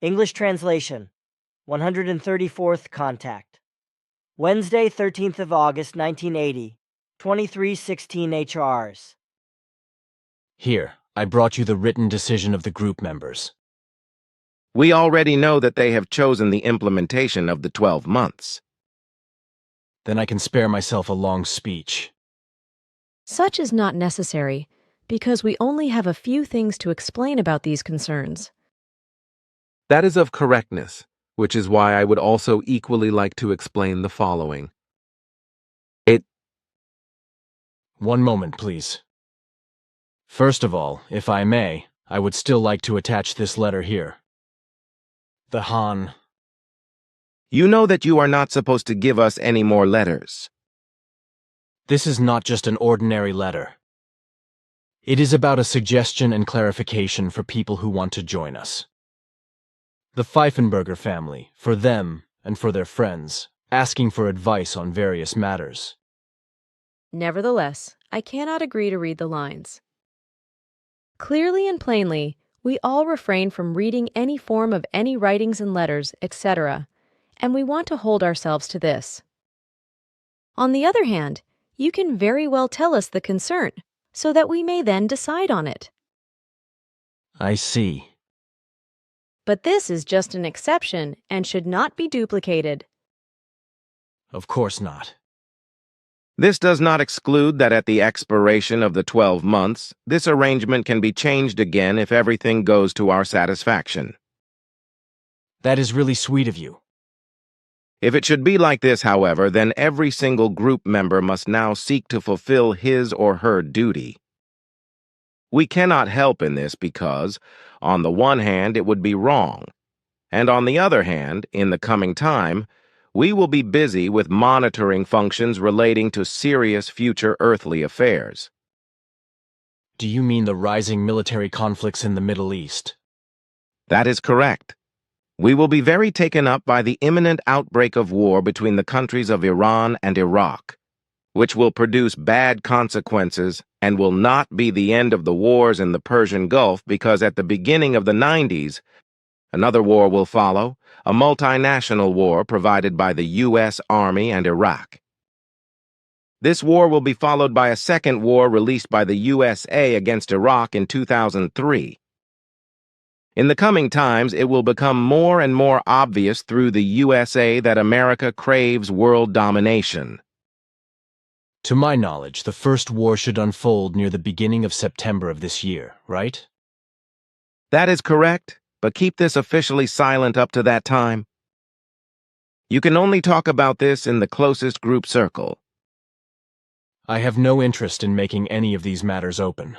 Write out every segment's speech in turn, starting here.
English translation, 134th contact. Wednesday, 13th of August, 1980, 2316 HRs. Here, I brought you the written decision of the group members. We already know that they have chosen the implementation of the 12 months. Then I can spare myself a long speech. Such is not necessary, because we only have a few things to explain about these concerns. That is of correctness, which is why I would also equally like to explain the following. One moment, please. First of all, if I may, I would still like to attach this letter here. The Han. You know that you are not supposed to give us any more letters. This is not just an ordinary letter. It is about a suggestion and clarification for people who want to join us. The Pfeifenberger family, for them and for their friends, asking for advice on various matters. Nevertheless, I cannot agree to read the lines. Clearly and plainly, we all refrain from reading any form of any writings and letters, etc., and we want to hold ourselves to this. On the other hand, you can very well tell us the concern, so that we may then decide on it. I see. But this is just an exception and should not be duplicated. Of course not. This does not exclude that at the expiration of the 12 months, this arrangement can be changed again if everything goes to our satisfaction. That is really sweet of you. If it should be like this, however, then every single group member must now seek to fulfill his or her duty. We cannot help in this because, on the one hand, it would be wrong, and on the other hand, in the coming time, we will be busy with monitoring functions relating to serious future earthly affairs. Do you mean the rising military conflicts in the Middle East? That is correct. We will be very taken up by the imminent outbreak of war between the countries of Iran and Iraq, which will produce bad consequences and will not be the end of the wars in the Persian Gulf because at the beginning of the 90s, another war will follow, a multinational war provided by the U.S. Army and Iraq. This war will be followed by a second war released by the USA against Iraq in 2003. In the coming times, it will become more and more obvious through the USA that America craves world domination. To my knowledge, the first war should unfold near the beginning of September of this year, right? That is correct, but keep this officially silent up to that time. You can only talk about this in the closest group circle. I have no interest in making any of these matters open.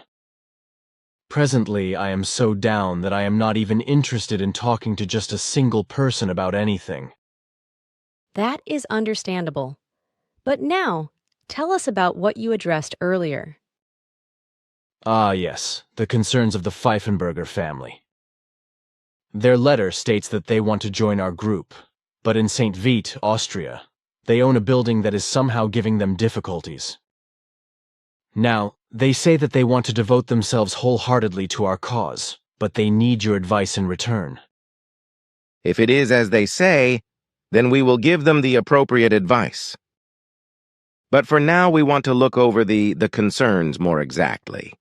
Presently, I am so down that I am not even interested in talking to just a single person about anything. That is understandable. But now, tell us about what you addressed earlier. Ah, yes, the concerns of the Pfeifenberger family. Their letter states that they want to join our group, but in St. Veit, Austria, they own a building that is somehow giving them difficulties. Now, they say that they want to devote themselves wholeheartedly to our cause, but they need your advice in return. If it is as they say, then we will give them the appropriate advice. But for now, we want to look over the concerns more exactly.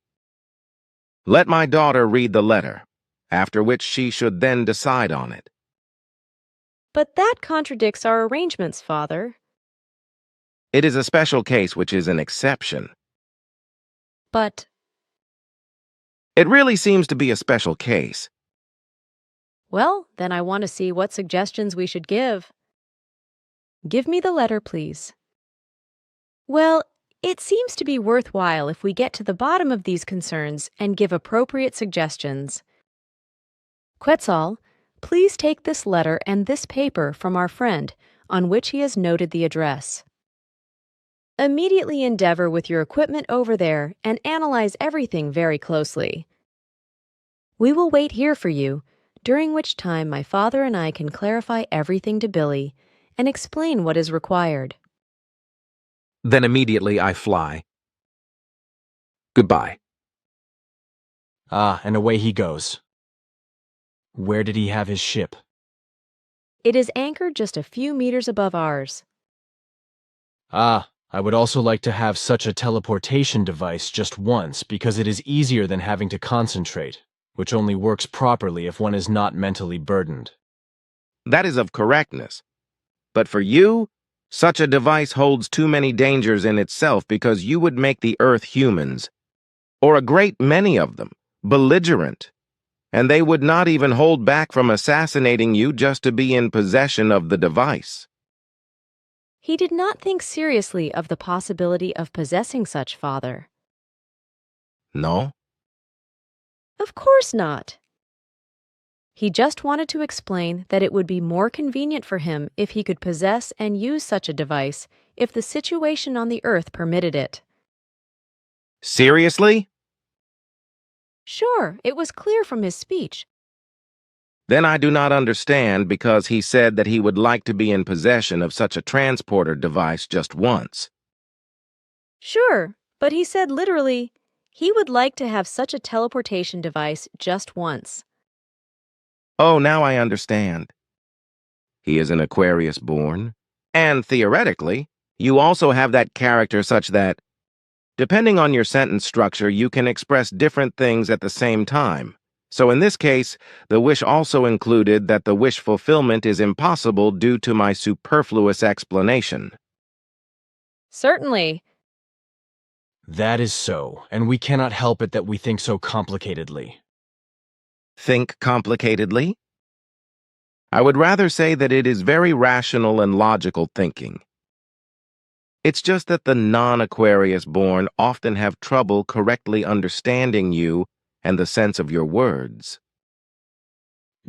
Let my daughter read the letter, after which she should then decide on it. But that contradicts our arrangements, Father. It is a special case which is an exception. But It really seems to be a special case. well, then I want to see what suggestions we should give. Give me the letter, please. Well, it seems to be worthwhile if we get to the bottom of these concerns and give appropriate suggestions. Quetzal, please take this letter and this paper from our friend, on which he has noted the address. Immediately endeavor with your equipment over there and analyze everything very closely. We will wait here for you, during which time my father and I can clarify everything to Billy and explain what is required. Then immediately I fly. Goodbye. Ah, and away he goes. Where did he have his ship? It is anchored just a few meters above ours. Ah, I would also like to have such a teleportation device just once because it is easier than having to concentrate, which only works properly if one is not mentally burdened. That is of correctness. But for you, such a device holds too many dangers in itself because you would make the Earth humans, or a great many of them, belligerent, and they would not even hold back from assassinating you just to be in possession of the device. He did not think seriously of the possibility of possessing such, Father. No? Of course not. He just wanted to explain that it would be more convenient for him if he could possess and use such a device if the situation on the Earth permitted it. Seriously? Sure, it was clear from his speech. Then I do not understand because he said that he would like to be in possession of such a transporter device just once. Sure, but he said literally, he would like to have such a teleportation device just once. Oh, now I understand. He is an Aquarius born, and theoretically, you also have that character such that, depending on your sentence structure, you can express different things at the same time. So in this case, the wish also included that the wish fulfillment is impossible due to my superfluous explanation. Certainly. That is so, and we cannot help it that we think so complicatedly. Think complicatedly? I would rather say that it is very rational and logical thinking. It's just that the non-Aquarius born often have trouble correctly understanding you and the sense of your words.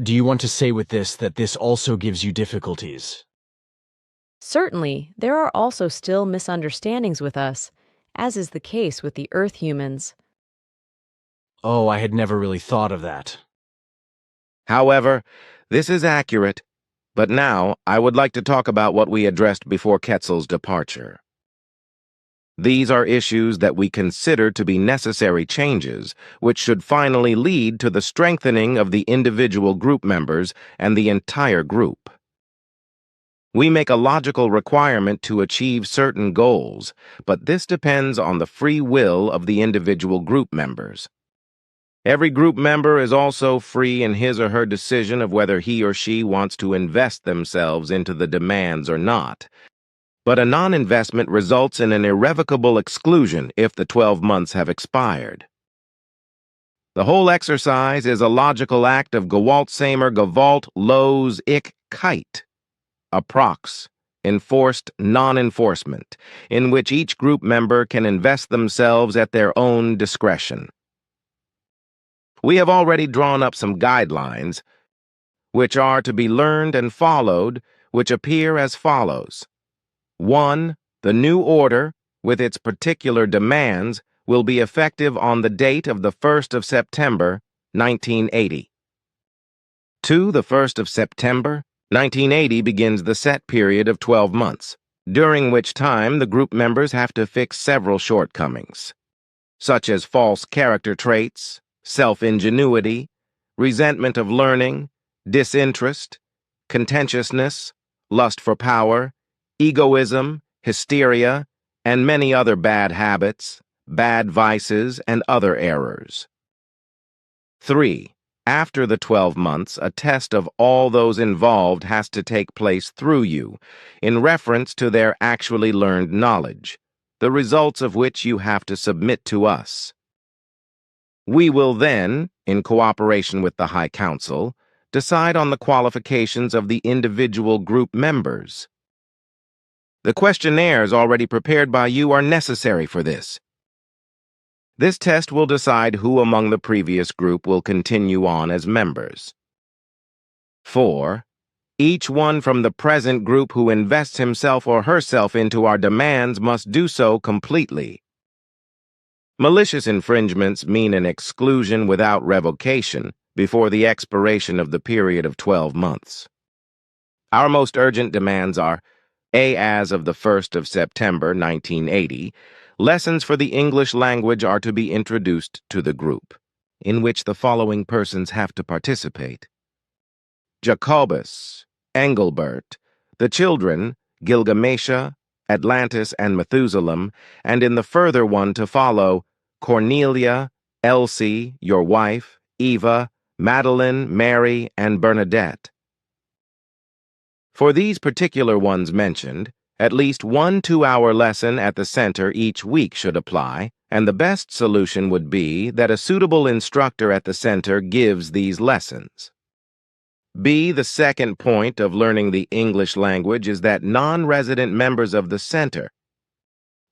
Do you want to say with this that this also gives you difficulties? Certainly, there are also still misunderstandings with us, as is the case with the Earth humans. Oh, I had never really thought of that. However, this is accurate, but now I would like to talk about what we addressed before Quetzal's departure. These are issues that we consider to be necessary changes, which should finally lead to the strengthening of the individual group members and the entire group. We make a logical requirement to achieve certain goals, but this depends on the free will of the individual group members. Every group member is also free in his or her decision of whether he or she wants to invest themselves into the demands or not. But a non-investment results in an irrevocable exclusion if the 12 months have expired. The whole exercise is a logical act of Gewaltsamer Gewalt los ich kite, a prox, enforced non-enforcement, in which each group member can invest themselves at their own discretion. We have already drawn up some guidelines, which are to be learned and followed, which appear as follows. 1. The new order, with its particular demands, will be effective on the date of the 1st of September, 1980. 2. The 1st of September, 1980 begins the set period of 12 months, during which time the group members have to fix several shortcomings, such as false character traits, self-ingenuity, resentment of learning, disinterest, contentiousness, lust for power, egoism, hysteria, and many other bad habits, bad vices, and other errors. 3. After the 12 months, a test of all those involved has to take place through you, in reference to their actually learned knowledge, the results of which you have to submit to us. We will then, in cooperation with the High Council, decide on the qualifications of the individual group members. The questionnaires already prepared by you are necessary for this. This test will decide who among the previous group will continue on as members. 4. Each one from the present group who invests himself or herself into our demands must do so completely. Malicious infringements mean an exclusion without revocation before the expiration of the period of 12 months. Our most urgent demands are A. As of the 1st of September, 1980, lessons for the English language are to be introduced to the group, in which the following persons have to participate: Jacobus, Engelbert, the children, Gilgamesha, Atlantis, and Methuselah, and in the further one to follow, Cornelia, Elsie, your wife, Eva, Madeline, Mary, and Bernadette. For these particular ones mentioned, at least 1 2-hour lesson at the center each week should apply, and the best solution would be that a suitable instructor at the center gives these lessons. B. The second point of learning the English language is that non-resident members of the center,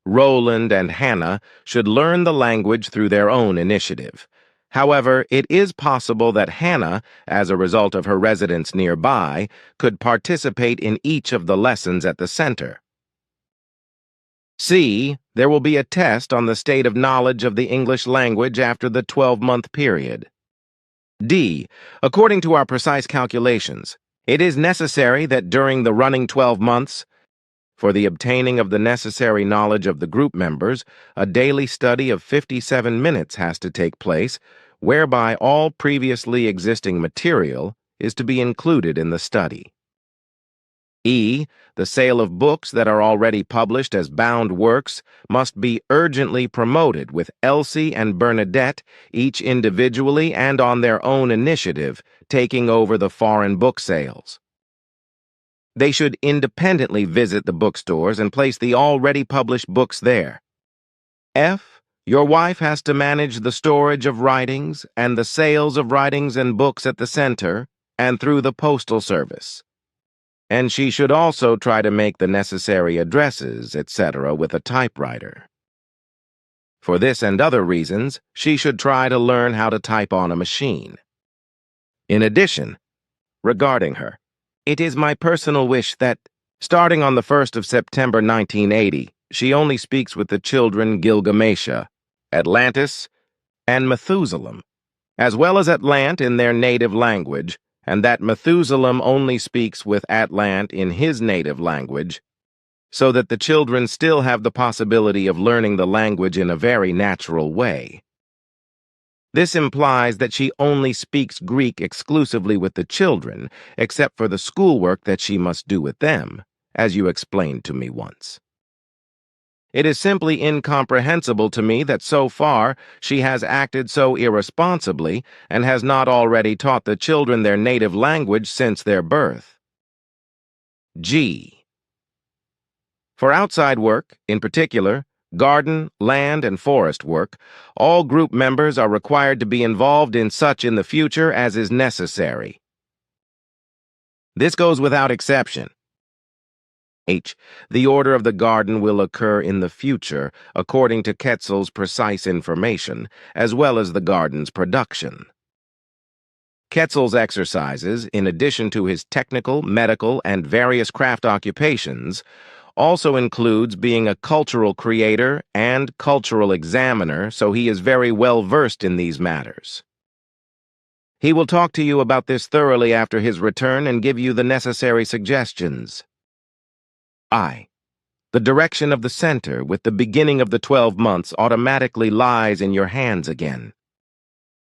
Roland and Hannah, should learn the language through their own initiative. However, it is possible that Hannah, as a result of her residence nearby, could participate in each of the lessons at the center. C. There will be a test on the state of knowledge of the English language after the 12-month period. D. According to our precise calculations, it is necessary that during the running 12 months, for the obtaining of the necessary knowledge of the group members, a daily study of 57 minutes has to take place, whereby all previously existing material is to be included in the study. E. The sale of books that are already published as bound works must be urgently promoted, with Elsie and Bernadette, each individually and on their own initiative, taking over the foreign book sales. They should independently visit the bookstores and place the already published books there. F. Your wife has to manage the storage of writings and the sales of writings and books at the center and through the postal service. And she should also try to make the necessary addresses, etc., with a typewriter. For this and other reasons, she should try to learn how to type on a machine. In addition, regarding her, it is my personal wish that, starting on the 1st of September 1980, she only speaks with the children Gilgamesha, Atlantis, and Methuselah, as well as Atlant in their native language, and that Methuselah only speaks with Atlant in his native language, so that the children still have the possibility of learning the language in a very natural way. This implies that she only speaks Greek exclusively with the children, except for the schoolwork that she must do with them, as you explained to me once. It is simply incomprehensible to me that so far she has acted so irresponsibly and has not already taught the children their native language since their birth. G. For outside work, in particular, garden, land, and forest work, all group members are required to be involved in such in the future as is necessary. This goes without exception. H. The order of the garden will occur in the future, according to Quetzal's precise information, as well as the garden's production. Quetzal's exercises, in addition to his technical, medical, and various craft occupations, also includes being a cultural creator and cultural examiner, so he is very well versed in these matters. He will talk to you about this thoroughly after his return and give you the necessary suggestions. I. The direction of the center with the beginning of the 12 months automatically lies in your hands again.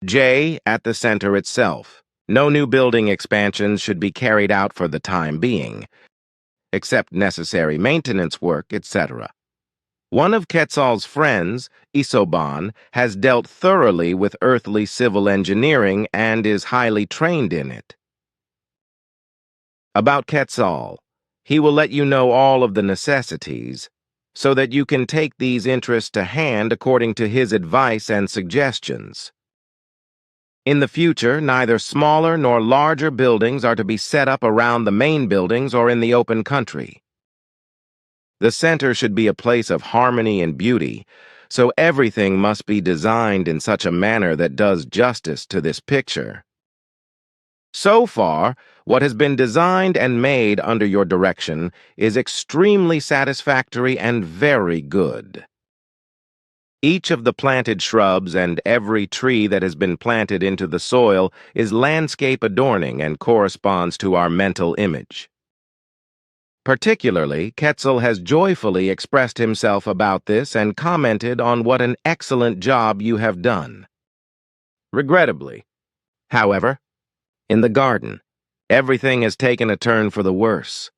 J. At the center itself. No new building expansions should be carried out for the time being, except necessary maintenance work, etc. One of Quetzal's friends, Isoban, has dealt thoroughly with earthly civil engineering and is highly trained in it. About Quetzal, he will let you know all of the necessities, so that you can take these interests to hand according to his advice and suggestions. In the future, neither smaller nor larger buildings are to be set up around the main buildings or in the open country. The center should be a place of harmony and beauty, so everything must be designed in such a manner that does justice to this picture. So far, what has been designed and made under your direction is extremely satisfactory and very good. Each of the planted shrubs and every tree that has been planted into the soil is landscape adorning and corresponds to our mental image. Particularly, Quetzal has joyfully expressed himself about this and commented on what an excellent job you have done. Regrettably, however, in the garden, Everything has taken a turn for the worse,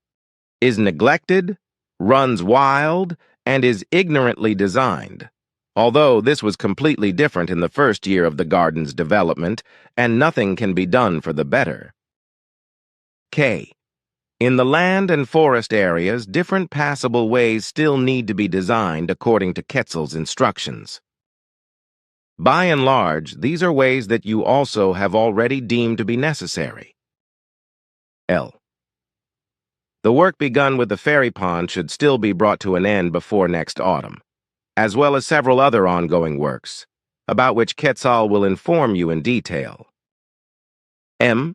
is neglected, runs wild, and is ignorantly designed. Although this was completely different in the first year of the garden's development, and nothing can be done for the better. K. In the land and forest areas, different passable ways still need to be designed according to Quetzal's instructions. By and large, these are ways that you also have already deemed to be necessary. L. The work begun with the ferry pond should still be brought to an end before next autumn, as well as several other ongoing works, about which Quetzal will inform you in detail. M.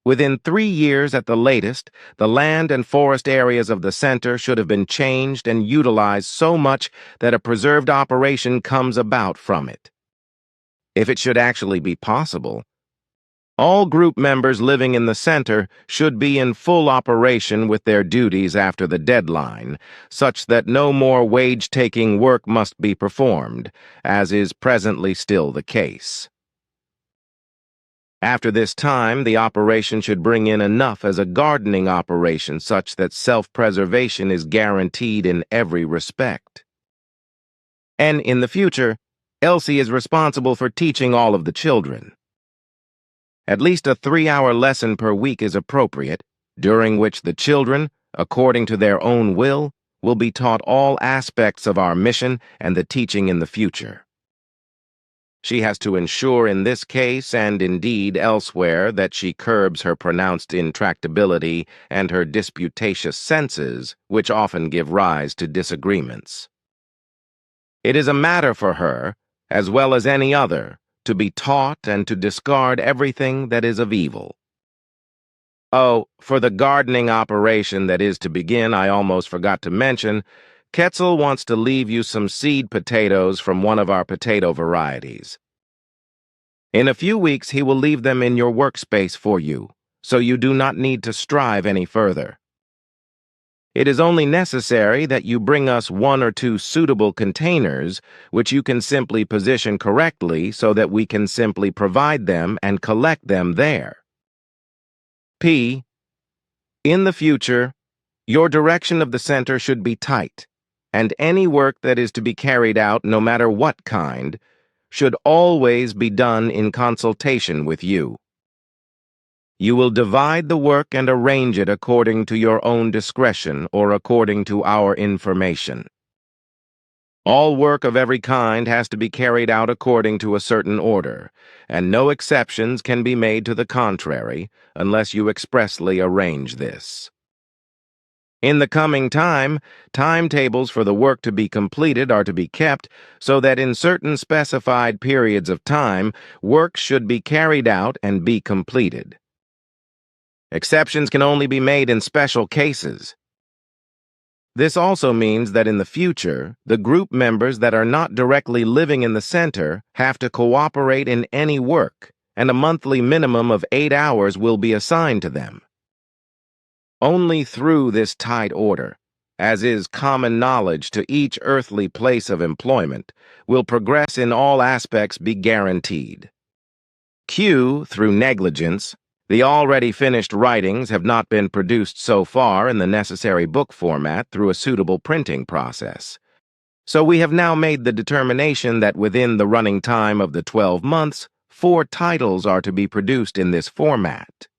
Within 3 years at the latest, the land and forest areas of the center should have been changed and utilized so much that a preserved operation comes about from it. If it should actually be possible, all group members living in the center should be in full operation with their duties after the deadline, such that no more wage-taking work must be performed, as is presently still the case. After this time, the operation should bring in enough as a gardening operation such that self-preservation is guaranteed in every respect. And in the future, Elsie is responsible for teaching all of the children. At least a 3-hour lesson per week is appropriate, during which the children, according to their own will be taught all aspects of our mission and the teaching in the future. She has to ensure in this case, and indeed elsewhere, that she curbs her pronounced intractability and her disputatious senses, which often give rise to disagreements. It is a matter for her, as well as any other, to be taught and to discard everything that is of evil. Oh, for the gardening operation that is to begin, I almost forgot to mention, Quetzal wants to leave you some seed potatoes from one of our potato varieties. In a few weeks, he will leave them in your workspace for you, so you do not need to strive any further. It is only necessary that you bring us 1 or 2 suitable containers, which you can simply position correctly so that we can simply provide them and collect them there. P. In the future, your direction of the center should be tight, and any work that is to be carried out, no matter what kind, should always be done in consultation with you. You will divide the work and arrange it according to your own discretion or according to our information. All work of every kind has to be carried out according to a certain order, and no exceptions can be made to the contrary unless you expressly arrange this. In the coming time, timetables for the work to be completed are to be kept so that in certain specified periods of time, work should be carried out and be completed. Exceptions can only be made in special cases. This also means that in the future, the group members that are not directly living in the center have to cooperate in any work, and a monthly minimum of 8 hours will be assigned to them. Only through this tight order, as is common knowledge to each earthly place of employment, will progress in all aspects be guaranteed. Q, through negligence, the already finished writings have not been produced so far in the necessary book format through a suitable printing process. So we have now made the determination that within the running time of the 12 months, 4 titles are to be produced in this format.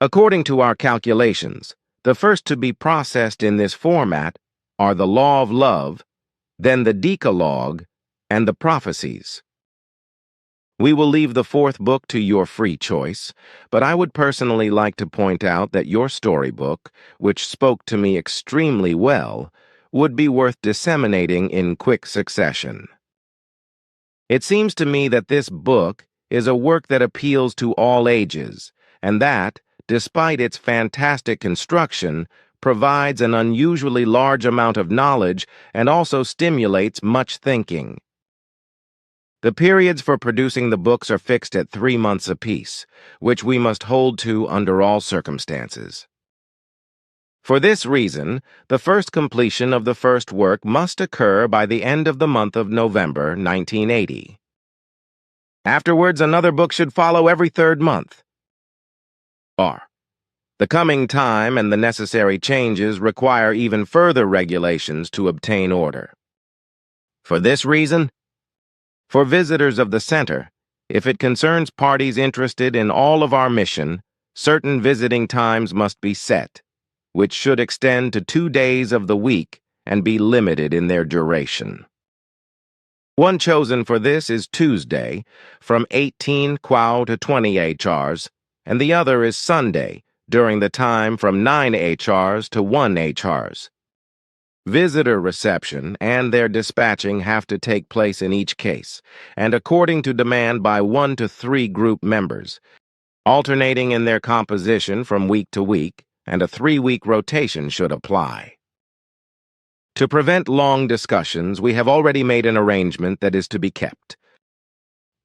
According to our calculations, the first to be processed in this format are the Law of Love, then the Decalogue, and the Prophecies. We will leave the 4th book to your free choice, but I would personally like to point out that your storybook, which spoke to me extremely well, would be worth disseminating in quick succession. It seems to me that this book is a work that appeals to all ages, and that, despite its fantastic construction, provides an unusually large amount of knowledge and also stimulates much thinking. The periods for producing the books are fixed at 3 months apiece, which we must hold to under all circumstances. For this reason, the first completion of the first work must occur by the end of the month of November, 1980. Afterwards, another book should follow every 3rd month. are. The coming time and the necessary changes require even further regulations to obtain order. For this reason, for visitors of the center, if it concerns parties interested in all of our mission, certain visiting times must be set, which should extend to 2 days of the week and be limited in their duration. One chosen for this is Tuesday, from 18 QAU to 20 HRs, and the other is Sunday, during the time from 9 HRs to 1 HRs. Visitor reception and their dispatching have to take place in each case, and according to demand by 1 to 3 group members, alternating in their composition from week to week, and a 3-week rotation should apply. To prevent long discussions, we have already made an arrangement that is to be kept.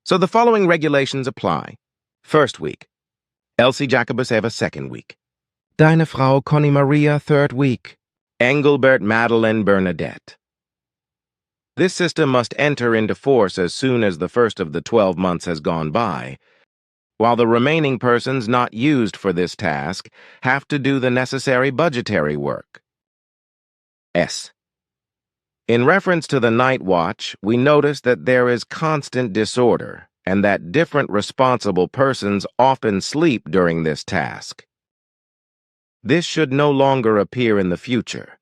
So the following regulations apply. First week, Elsie Jakobuseva, second week. Deine Frau Connie Maria, third week. Engelbert Madeleine Bernadette. This system must enter into force as soon as the first of the 12 months has gone by, while the remaining persons not used for this task have to do the necessary budgetary work. S. In reference to the night watch, we notice that there is constant disorder and that different responsible persons often sleep during this task. This should no longer appear in the future,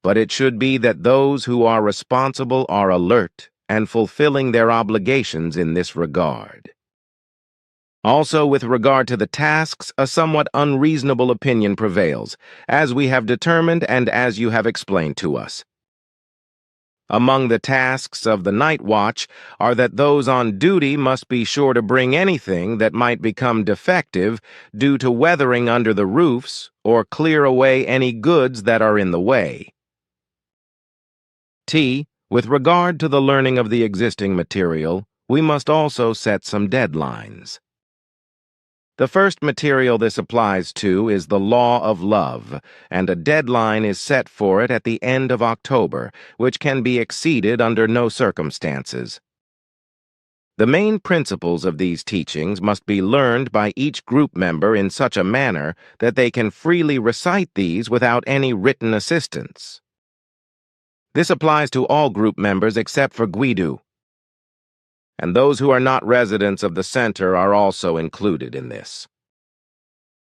but it should be that those who are responsible are alert and fulfilling their obligations in this regard. Also, with regard to the tasks, a somewhat unreasonable opinion prevails, as we have determined and as you have explained to us. Among the tasks of the night watch are that those on duty must be sure to bring anything that might become defective due to weathering under the roofs or clear away any goods that are in the way. T. With regard to the learning of the existing material, we must also set some deadlines. The first material this applies to is the Law of Love, and a deadline is set for it at the end of October, which can be exceeded under no circumstances. The main principles of these teachings must be learned by each group member in such a manner that they can freely recite these without any written assistance. This applies to all group members except for Guido, and those who are not residents of the center are also included in this.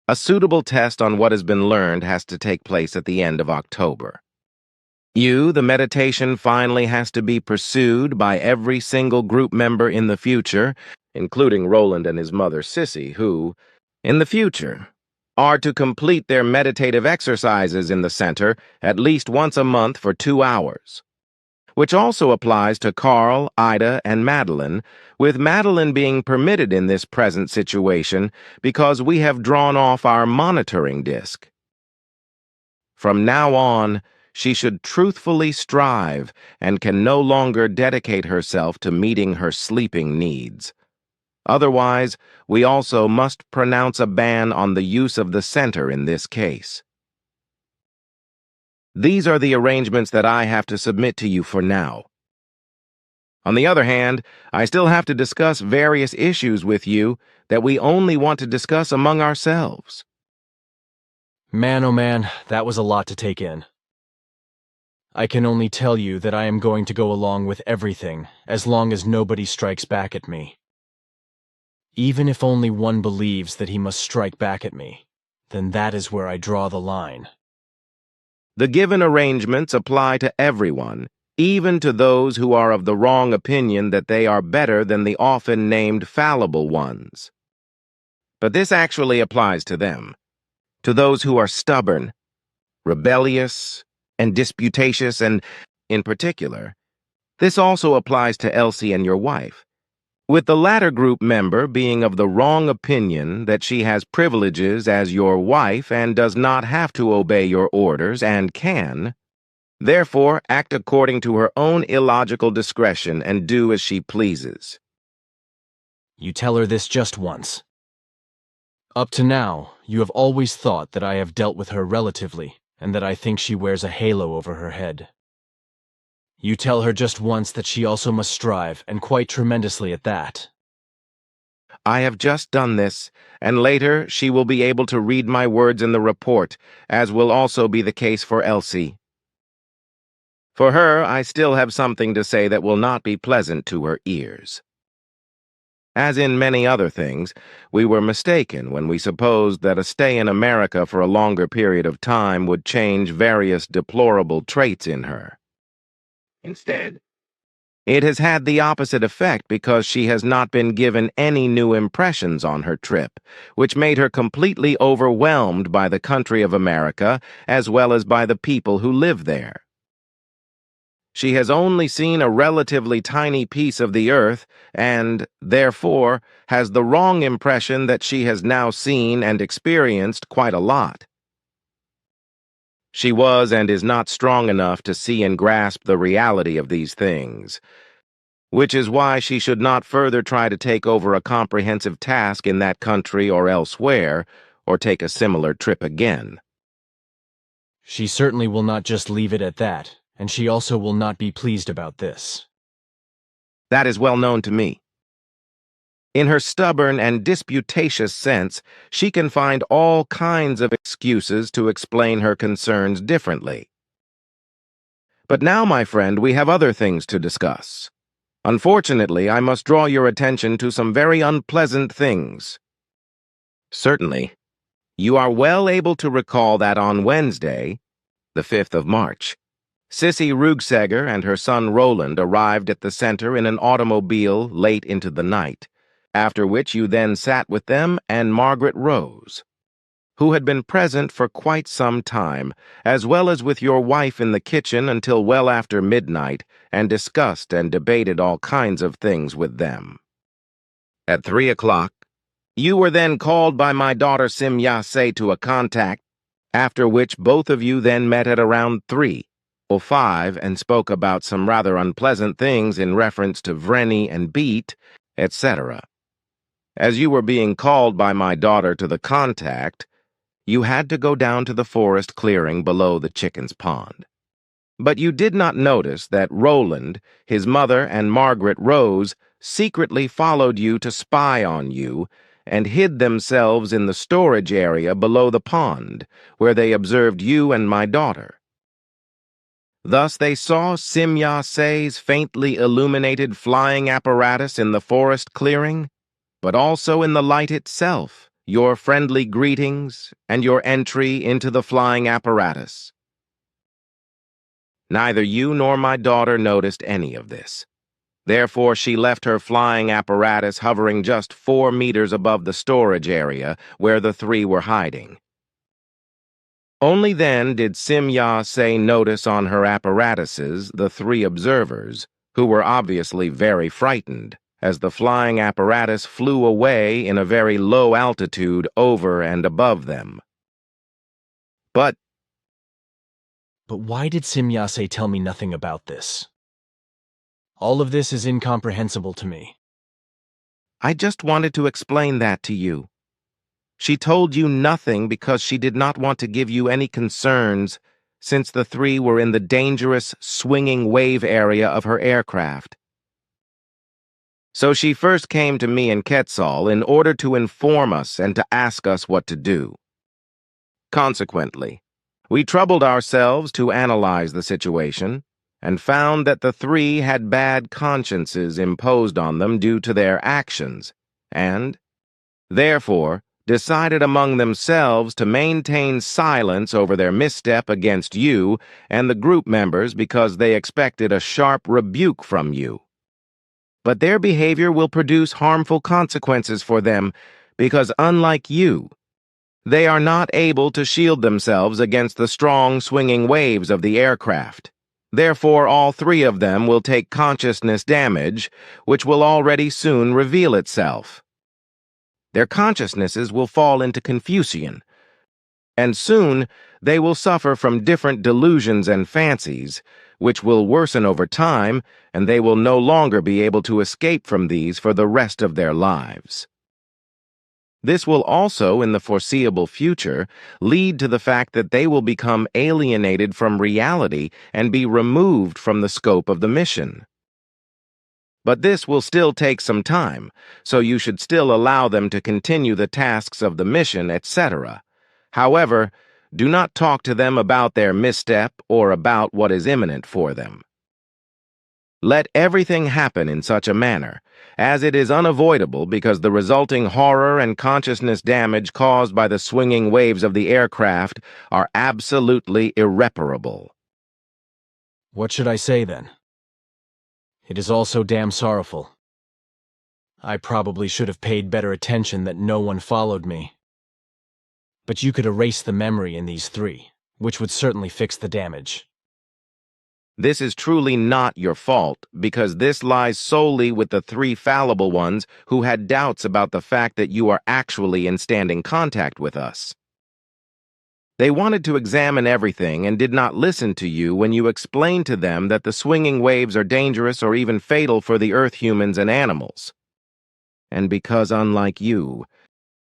A suitable test on what has been learned has to take place at the end of October. The meditation finally has to be pursued by every single group member in the future, including Roland and his mother Sissy, who, in the future, are to complete their meditative exercises in the center at least once a month for 2 hours. Which also applies to Carl, Ida, and Madeline, with Madeline being permitted in this present situation because we have drawn off our monitoring disc. From now on, she should truthfully strive and can no longer dedicate herself to meeting her sleeping needs. Otherwise, we also must pronounce a ban on the use of the center in this case. These are the arrangements that I have to submit to you for now. On the other hand, I still have to discuss various issues with you that we only want to discuss among ourselves. Man, oh man, that was a lot to take in. I can only tell you that I am going to go along with everything as long as nobody strikes back at me. Even if only one believes that he must strike back at me, then that is where I draw the line. The given arrangements apply to everyone, even to those who are of the wrong opinion that they are better than the often named fallible ones. But this actually applies to them, to those who are stubborn, rebellious, and disputatious, and, in particular, this also applies to Elsie and your wife, with the latter group member being of the wrong opinion that she has privileges as your wife and does not have to obey your orders and can, therefore act according to her own illogical discretion and do as she pleases. You tell her this just once. Up to now, you have always thought that I have dealt with her relatively, and that I think she wears a halo over her head. You tell her just once that she also must strive, and quite tremendously at that. I have just done this, and later she will be able to read my words in the report, as will also be the case for Elsie. For her, I still have something to say that will not be pleasant to her ears. As in many other things, we were mistaken when we supposed that a stay in America for a longer period of time would change various deplorable traits in her. Instead, it has had the opposite effect because she has not been given any new impressions on her trip, which made her completely overwhelmed by the country of America as well as by the people who live there. She has only seen a relatively tiny piece of the earth and, therefore, has the wrong impression that she has now seen and experienced quite a lot. She was and is not strong enough to see and grasp the reality of these things, which is why she should not further try to take over a comprehensive task in that country or elsewhere, or take a similar trip again. She certainly will not just leave it at that, and she also will not be pleased about this. That is well known to me. In her stubborn and disputatious sense, she can find all kinds of excuses to explain her concerns differently. But now, my friend, we have other things to discuss. Unfortunately, I must draw your attention to some very unpleasant things. Certainly, you are well able to recall that on Wednesday, the 5th of March, Sissy Rugseger and her son Roland arrived at the center in an automobile late into the night, after which you then sat with them and Margaret Rose, who had been present for quite some time, as well as with your wife in the kitchen until well after midnight, and discussed and debated all kinds of things with them. At 3 o'clock, you were then called by my daughter Simya-Se to a contact, after which both of you then met at around 3:05 and spoke about some rather unpleasant things in reference to Vreni and Beat, etc. As you were being called by my daughter to the contact, you had to go down to the forest clearing below the chicken's pond. But you did not notice that Roland, his mother, and Margaret Rose secretly followed you to spy on you and hid themselves in the storage area below the pond, where they observed you and my daughter. Thus they saw Simya-Se's faintly illuminated flying apparatus in the forest clearing, but also in the light itself, your friendly greetings, and your entry into the flying apparatus. Neither you nor my daughter noticed any of this. Therefore, she left her flying apparatus hovering just 4 meters above the storage area where the three were hiding. Only then did Simya-Se notice on her apparatuses the 3 observers, who were obviously very frightened, as the flying apparatus flew away in a very low altitude over and above them. But why did Simya-Se tell me nothing about this? All of this is incomprehensible to me. I just wanted to explain that to you. She told you nothing because she did not want to give you any concerns, since the 3 were in the dangerous, swinging wave area of her aircraft. So she first came to me and Quetzal in order to inform us and to ask us what to do. Consequently, we troubled ourselves to analyze the situation and found that the 3 had bad consciences imposed on them due to their actions, and, therefore, decided among themselves to maintain silence over their misstep against you and the group members because they expected a sharp rebuke from you. But their behavior will produce harmful consequences for them because, unlike you, they are not able to shield themselves against the strong swinging waves of the aircraft. Therefore, all 3 of them will take consciousness damage, which will already soon reveal itself. Their consciousnesses will fall into confusion, and soon they will suffer from different delusions and fancies, which will worsen over time, and they will no longer be able to escape from these for the rest of their lives. This will also, in the foreseeable future, lead to the fact that they will become alienated from reality and be removed from the scope of the mission. But this will still take some time, so you should still allow them to continue the tasks of the mission, etc. However, do not talk to them about their misstep or about what is imminent for them. Let everything happen in such a manner, as it is unavoidable because the resulting horror and consciousness damage caused by the swinging waves of the aircraft are absolutely irreparable. What should I say then? It is all so damn sorrowful. I probably should have paid better attention that no one followed me. But you could erase the memory in these three, which would certainly fix the damage. This is truly not your fault, because this lies solely with the three fallible ones who had doubts about the fact that you are actually in standing contact with us. They wanted to examine everything and did not listen to you when you explained to them that the swinging waves are dangerous or even fatal for the Earth humans and animals. And because, unlike you,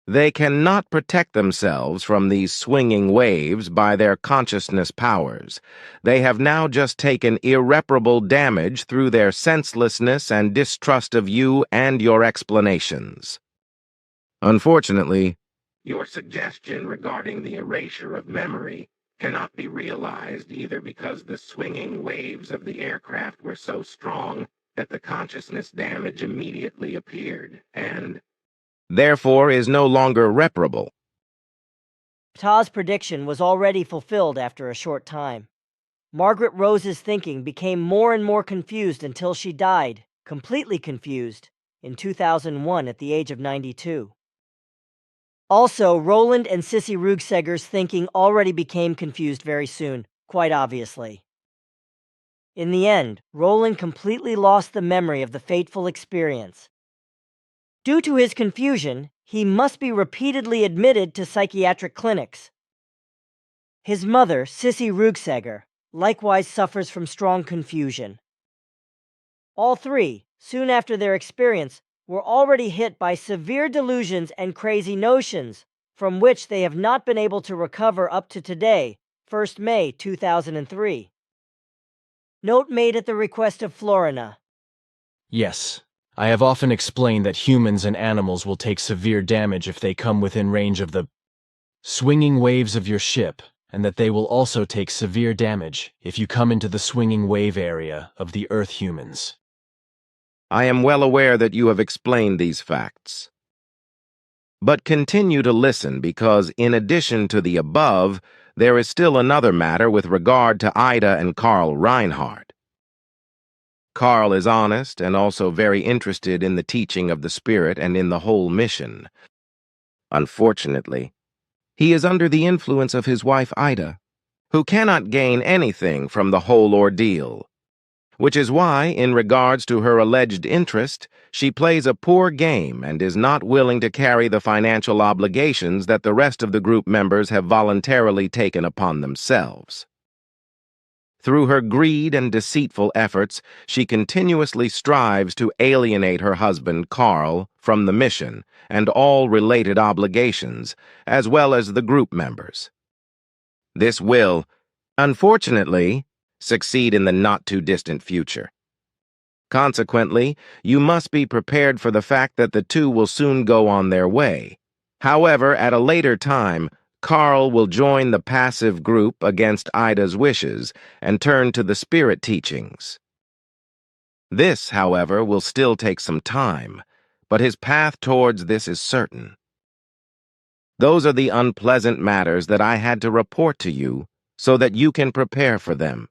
they cannot protect themselves from these swinging waves by their consciousness powers, they have now just taken irreparable damage through their senselessness and distrust of you and your explanations. Unfortunately, your suggestion regarding the erasure of memory cannot be realized either because the swinging waves of the aircraft were so strong that the consciousness damage immediately appeared, and therefore is no longer reparable. Ptah's prediction was already fulfilled after a short time. Margaret Rose's thinking became more and more confused until she died, completely confused, in 2001 at the age of 92. Also, Roland and Sissy Rugseger's thinking already became confused very soon, quite obviously. In the end, Roland completely lost the memory of the fateful experience. Due to his confusion, he must be repeatedly admitted to psychiatric clinics. His mother, Sissy Rugseger, likewise suffers from strong confusion. All three, soon after their experience, were already hit by severe delusions and crazy notions, from which they have not been able to recover up to today, 1st May 2003. Note made at the request of Florina. Yes, I have often explained that humans and animals will take severe damage if they come within range of the swinging waves of your ship, and that they will also take severe damage if you come into the swinging wave area of the Earth humans. I am well aware that you have explained these facts. But continue to listen because, in addition to the above, there is still another matter with regard to Ida and Carl Reinhardt. Carl is honest and also very interested in the teaching of the Spirit and in the whole mission. Unfortunately, he is under the influence of his wife Ida, who cannot gain anything from the whole ordeal, which is why, in regards to her alleged interest, she plays a poor game and is not willing to carry the financial obligations that the rest of the group members have voluntarily taken upon themselves. Through her greed and deceitful efforts, she continuously strives to alienate her husband, Carl, from the mission and all related obligations, as well as the group members. This will, unfortunately, succeed in the not-too-distant future. Consequently, you must be prepared for the fact that the two will soon go on their way. However, at a later time, Carl will join the passive group against Ida's wishes and turn to the spirit teachings. This, however, will still take some time, but his path towards this is certain. Those are the unpleasant matters that I had to report to you so that you can prepare for them.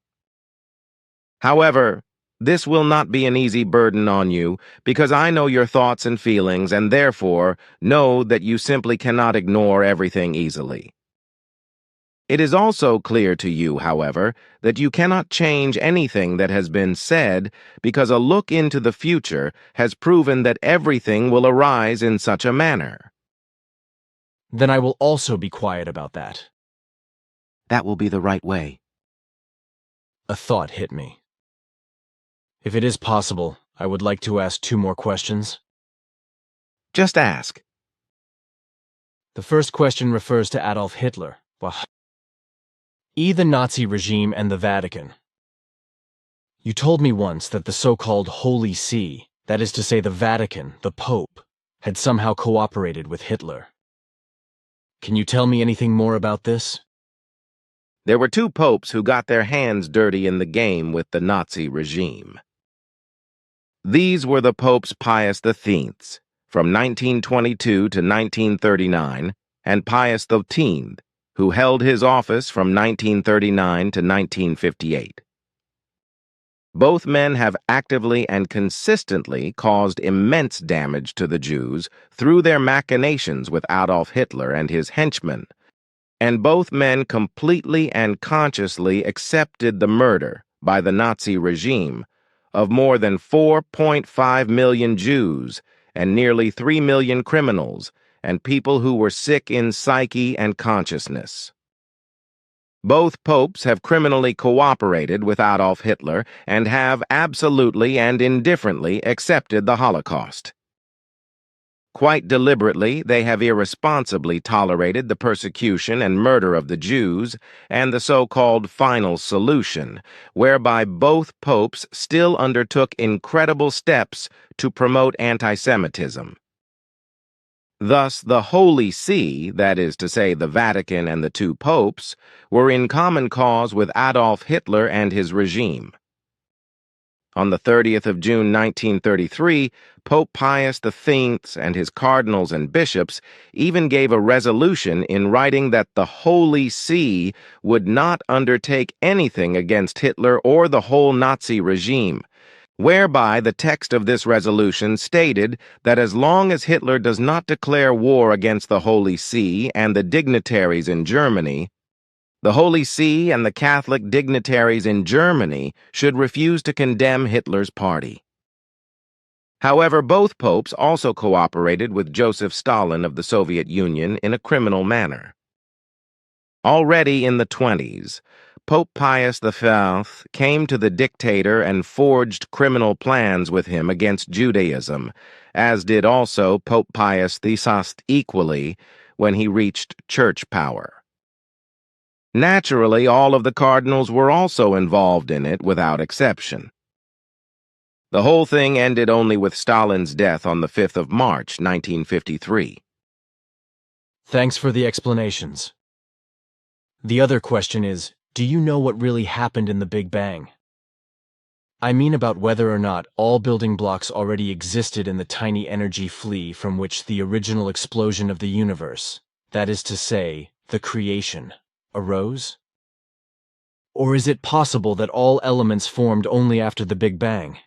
However, this will not be an easy burden on you because I know your thoughts and feelings and therefore know that you simply cannot ignore everything easily. It is also clear to you, however, that you cannot change anything that has been said because a look into the future has proven that everything will arise in such a manner. Then I will also be quiet about that. That will be the right way. A thought hit me. If it is possible, I would like to ask 2 more questions. Just ask. The first question refers to Adolf Hitler. The Nazi regime and the Vatican. You told me once that the so-called Holy See, That is to say, the Vatican, the Pope, had somehow cooperated with Hitler. Can you tell me anything more about this? There were two popes who got their hands dirty in the game with the Nazi regime. These were the Popes Pius X, from 1922 to 1939, and Pius XIII, who held his office from 1939 to 1958. Both men have actively and consistently caused immense damage to the Jews through their machinations with Adolf Hitler and his henchmen, and both men completely and consciously accepted the murder by the Nazi regime of more than 4.5 million Jews and nearly 3 million criminals and people who were sick in psyche and consciousness. Both popes have criminally cooperated with Adolf Hitler and have absolutely and indifferently accepted the Holocaust. Quite deliberately, they have irresponsibly tolerated the persecution and murder of the Jews and the so-called final solution, whereby both popes still undertook incredible steps to promote anti-Semitism. Thus, the Holy See, that is to say the Vatican and the two popes, were in common cause with Adolf Hitler and his regime. On the 30th of June 1933, Pope Pius X and his cardinals and bishops even gave a resolution in writing that the Holy See would not undertake anything against Hitler or the whole Nazi regime, whereby the text of this resolution stated that as long as Hitler does not declare war against the Holy See and the dignitaries in Germany, the Holy See and the Catholic dignitaries in Germany should refuse to condemn Hitler's party. However, both popes also cooperated with Joseph Stalin of the Soviet Union in a criminal manner. Already in the 20s, Pope Pius V came to the dictator and forged criminal plans with him against Judaism, as did also Pope Pius VI equally when he reached church power. Naturally, all of the cardinals were also involved in it without exception. The whole thing ended only with Stalin's death on the 5th of March, 1953. Thanks for the explanations. The other question is, do you know what really happened in the Big Bang? I mean about whether or not all building blocks already existed in the tiny energy flea from which the original explosion of the universe, that is to say, the creation, arose? Or is it possible that all elements formed only after the Big Bang?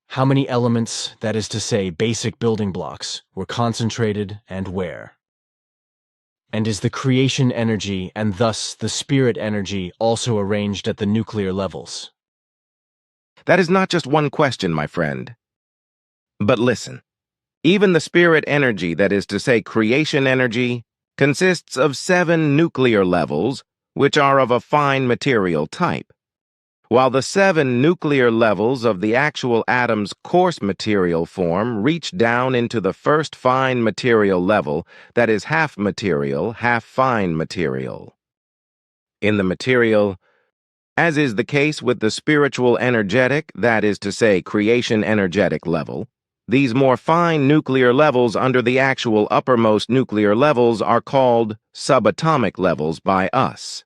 How many elements, that is to say, basic building blocks, were concentrated and where? And is the creation energy and thus the spirit energy also arranged at the nuclear levels? That is not just one question, my friend. But listen, even the spirit energy, that is to say creation energy, consists of 7 nuclear levels, which are of a fine material type, while the 7 nuclear levels of the actual atom's coarse material form reach down into the first fine material level, that is half material, half fine material. In the material, as is the case with the spiritual energetic, that is to say creation energetic level, these more fine nuclear levels under the actual uppermost nuclear levels are called subatomic levels by us.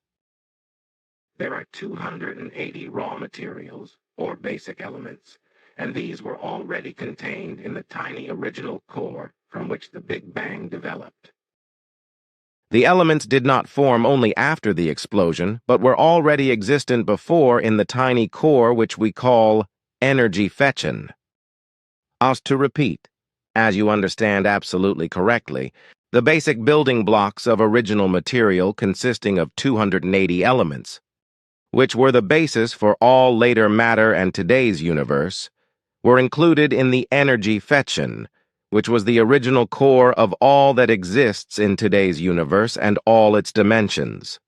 There are 280 raw materials, or basic elements, and these were already contained in the tiny original core from which the Big Bang developed. The elements did not form only after the explosion, but were already existent before in the tiny core which we call energy fetching. As to repeat, as you understand absolutely correctly, the basic building blocks of original material consisting of 280 elements, which were the basis for all later matter and today's universe, were included in the energy fetching, which was the original core of all that exists in today's universe and all its dimensions.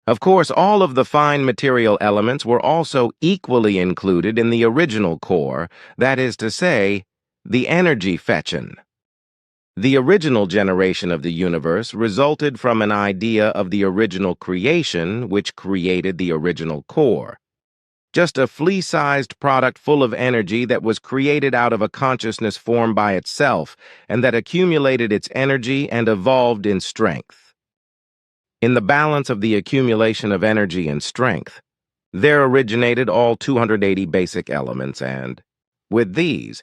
Of course, all of the fine material elements were also equally included in the original core, that is to say, the energy fetching. The original generation of the universe resulted from an idea of the original creation which created the original core. just a flea-sized product full of energy that was created out of a consciousness form by itself and that accumulated its energy and evolved in strength. In the balance of the accumulation of energy and strength, there originated all 280 basic elements and, with these,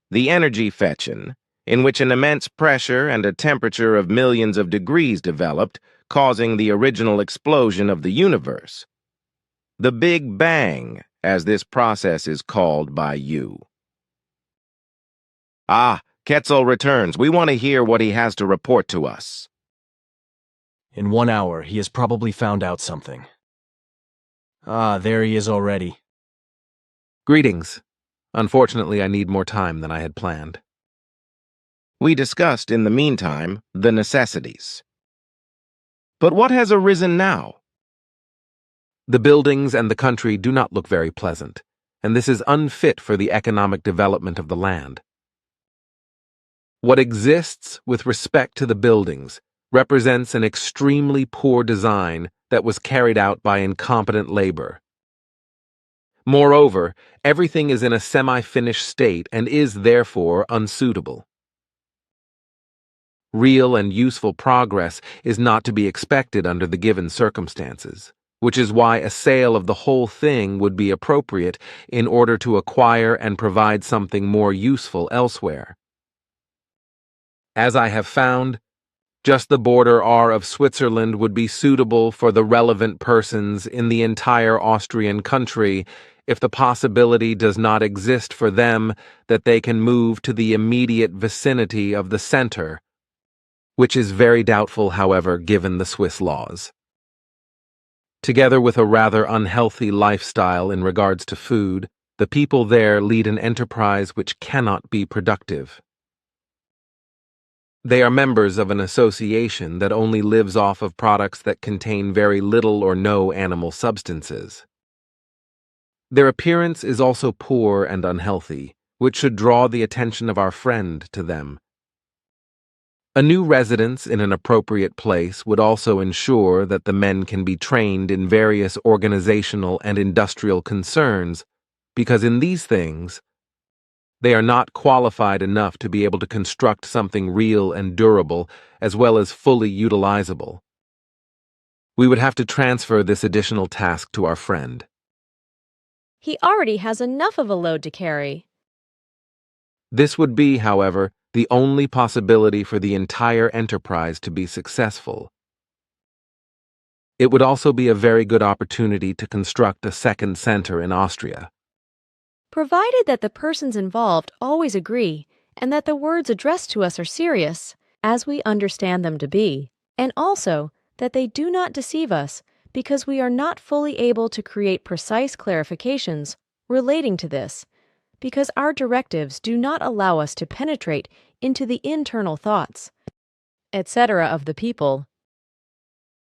the energy fetching, in which an immense pressure and a temperature of millions of degrees developed, causing the original explosion of the universe. The Big Bang, as this process is called by you. Ah, Quetzal returns. We want to hear what he has to report to us. In 1 hour, he has probably found out something. Ah, there he is already. Greetings. Unfortunately, I need more time than I had planned. We discussed, in the meantime, the necessities. But what has arisen now? The buildings and the country do not look very pleasant, and this is unfit for the economic development of the land. What exists with respect to the buildings represents an extremely poor design that was carried out by incompetent labor. Moreover, everything is in a semi-finished state and is therefore unsuitable. Real and useful progress is not to be expected under the given circumstances, which is why a sale of the whole thing would be appropriate in order to acquire and provide something more useful elsewhere. As I have found, just the border R of Switzerland would be suitable for the relevant persons in the entire Austrian country if the possibility does not exist for them that they can move to the immediate vicinity of the center, which is very doubtful, however, given the Swiss laws. Together with a rather unhealthy lifestyle in regards to food, the people there lead an enterprise which cannot be productive. They are members of an association that only lives off of products that contain very little or no animal substances. Their appearance is also poor and unhealthy, which should draw the attention of our friend to them. A new residence in an appropriate place would also ensure that the men can be trained in various organizational and industrial concerns, because in these things, they are not qualified enough to be able to construct something real and durable, as well as fully utilizable. We would have to transfer this additional task to our friend. He already has enough of a load to carry. This would be, however, the only possibility for the entire enterprise to be successful. It would also be a very good opportunity to construct a second center in Austria. Provided that the persons involved always agree and that the words addressed to us are serious, as we understand them to be, and also that they do not deceive us because we are not fully able to create precise clarifications relating to this, because our directives do not allow us to penetrate into the internal thoughts, etc. of the people.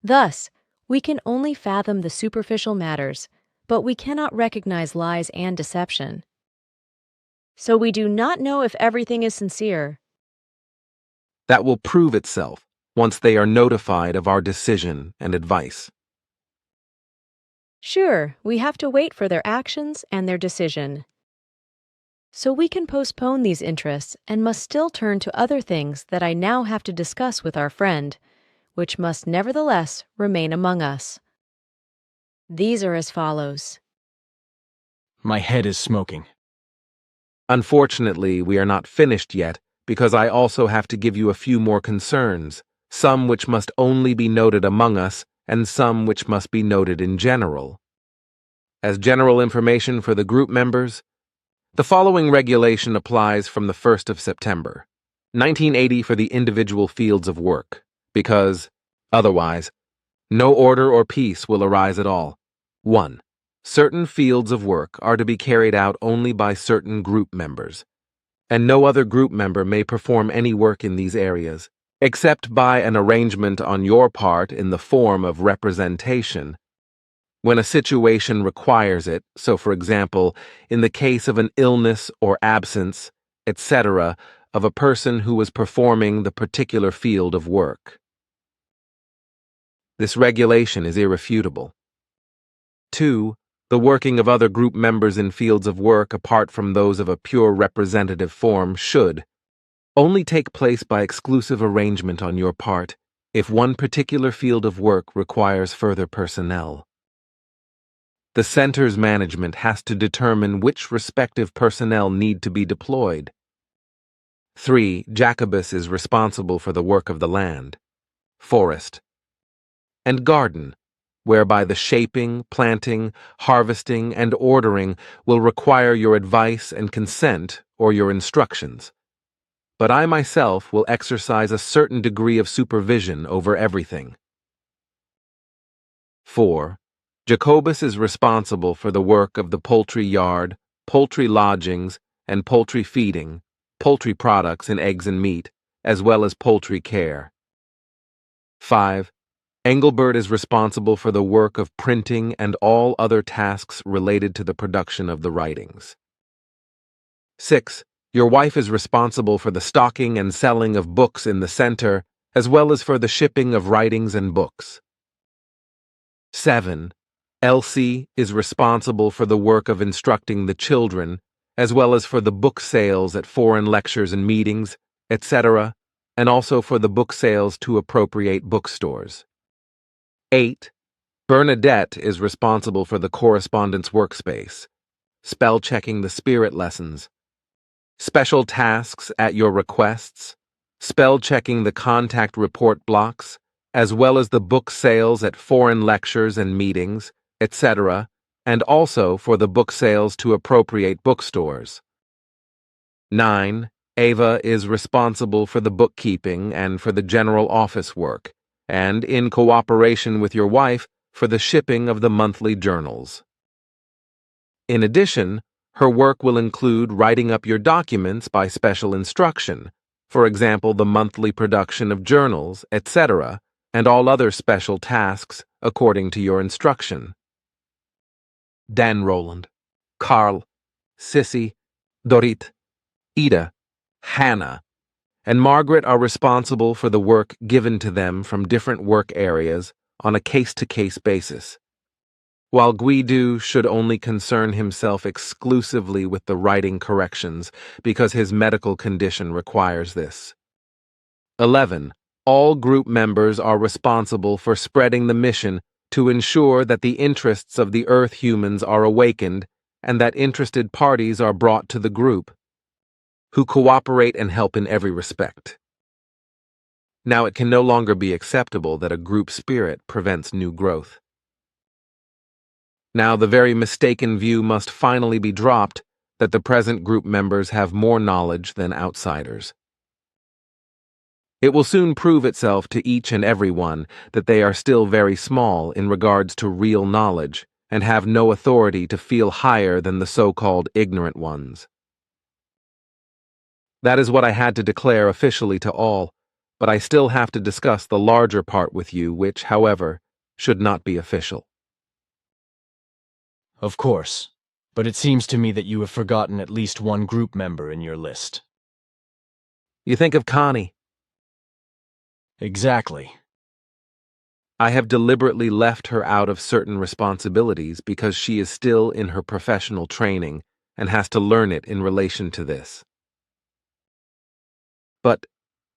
Thus, we can only fathom the superficial matters, but we cannot recognize lies and deception. So we do not know if everything is sincere. That will prove itself once they are notified of our decision and advice. Sure, we have to wait for their actions and their decision. So we can postpone these interests and must still turn to other things that I now have to discuss with our friend, which must nevertheless remain among us. These are as follows. My head is smoking. Unfortunately, we are not finished yet because I also have to give you a few more concerns, some which must only be noted among us and some which must be noted in general. As general information for the group members, the following regulation applies from the 1st of September, 1980 for the individual fields of work, because, otherwise, no order or peace will arise at all. 1. Certain fields of work are to be carried out only by certain group members, and no other group member may perform any work in these areas, except by an arrangement on your part in the form of representation, when a situation requires it, so for example, in the case of an illness or absence, etc., of a person who was performing the particular field of work. This regulation is irrefutable. 2. The working of other group members in fields of work apart from those of a pure representative form should only take place by exclusive arrangement on your part if one particular field of work requires further personnel. The center's management has to determine which respective personnel need to be deployed. 3. Jacobus is responsible for the work of the land, forest, and garden, whereby the shaping, planting, harvesting, and ordering will require your advice and consent or your instructions. But I myself will exercise a certain degree of supervision over everything. 4. Jacobus is responsible for the work of the poultry yard, poultry lodgings, and poultry feeding, poultry products and eggs and meat, as well as poultry care. 5. Engelbert is responsible for the work of printing and all other tasks related to the production of the writings. 6. Your wife is responsible for the stocking and selling of books in the center, as well as for the shipping of writings and books. 7. Elsie is responsible for the work of instructing the children, as well as for the book sales at foreign lectures and meetings, etc., and also for the book sales to appropriate bookstores. 8. Bernadette is responsible for the correspondence workspace, spell checking the spirit lessons, special tasks at your requests, spell checking the contact report blocks, as well as the book sales at foreign lectures and meetings, etc., and also for the book sales to appropriate bookstores. 9. Ava is responsible for the bookkeeping and for the general office work, and, in cooperation with your wife, for the shipping of the monthly journals. In addition, her work will include writing up your documents by special instruction, for example, the monthly production of journals, etc., and all other special tasks according to your instruction. Dan Roland, Carl, Sissy, Dorit, Ida, Hannah, and Margaret are responsible for the work given to them from different work areas on a case-to-case basis, while Guido should only concern himself exclusively with the writing corrections because his medical condition requires this. 11. All group members are responsible for spreading the mission to ensure that the interests of the Earth humans are awakened and that interested parties are brought to the group, who cooperate and help in every respect. Now it can no longer be acceptable that a group spirit prevents new growth. Now the very mistaken view must finally be dropped that the present group members have more knowledge than outsiders. It will soon prove itself to each and every one that they are still very small in regards to real knowledge and have no authority to feel higher than the so-called ignorant ones. That is what I had to declare officially to all, but I still have to discuss the larger part with you, which, however, should not be official. Of course, but it seems to me that you have forgotten at least one group member in your list. You think of Connie. Exactly. I have deliberately left her out of certain responsibilities because she is still in her professional training and has to learn it in relation to this.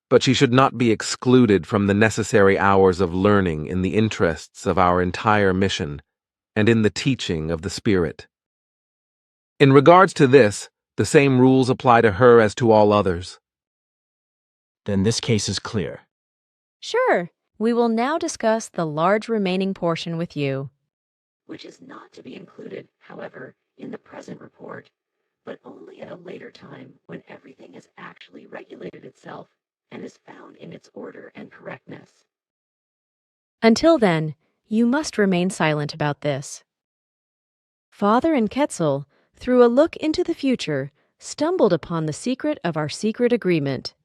But she should not be excluded from the necessary hours of learning in the interests of our entire mission and in the teaching of the Spirit. In regards to this, the same rules apply to her as to all others. Then this case is clear. Sure, we will now discuss the large remaining portion with you. Which is not to be included, however, in the present report, but only at a later time when everything has actually regulated itself and is found in its order and correctness. Until then, you must remain silent about this. Father and Ketzel, through a look into the future, stumbled upon the secret of our secret agreement.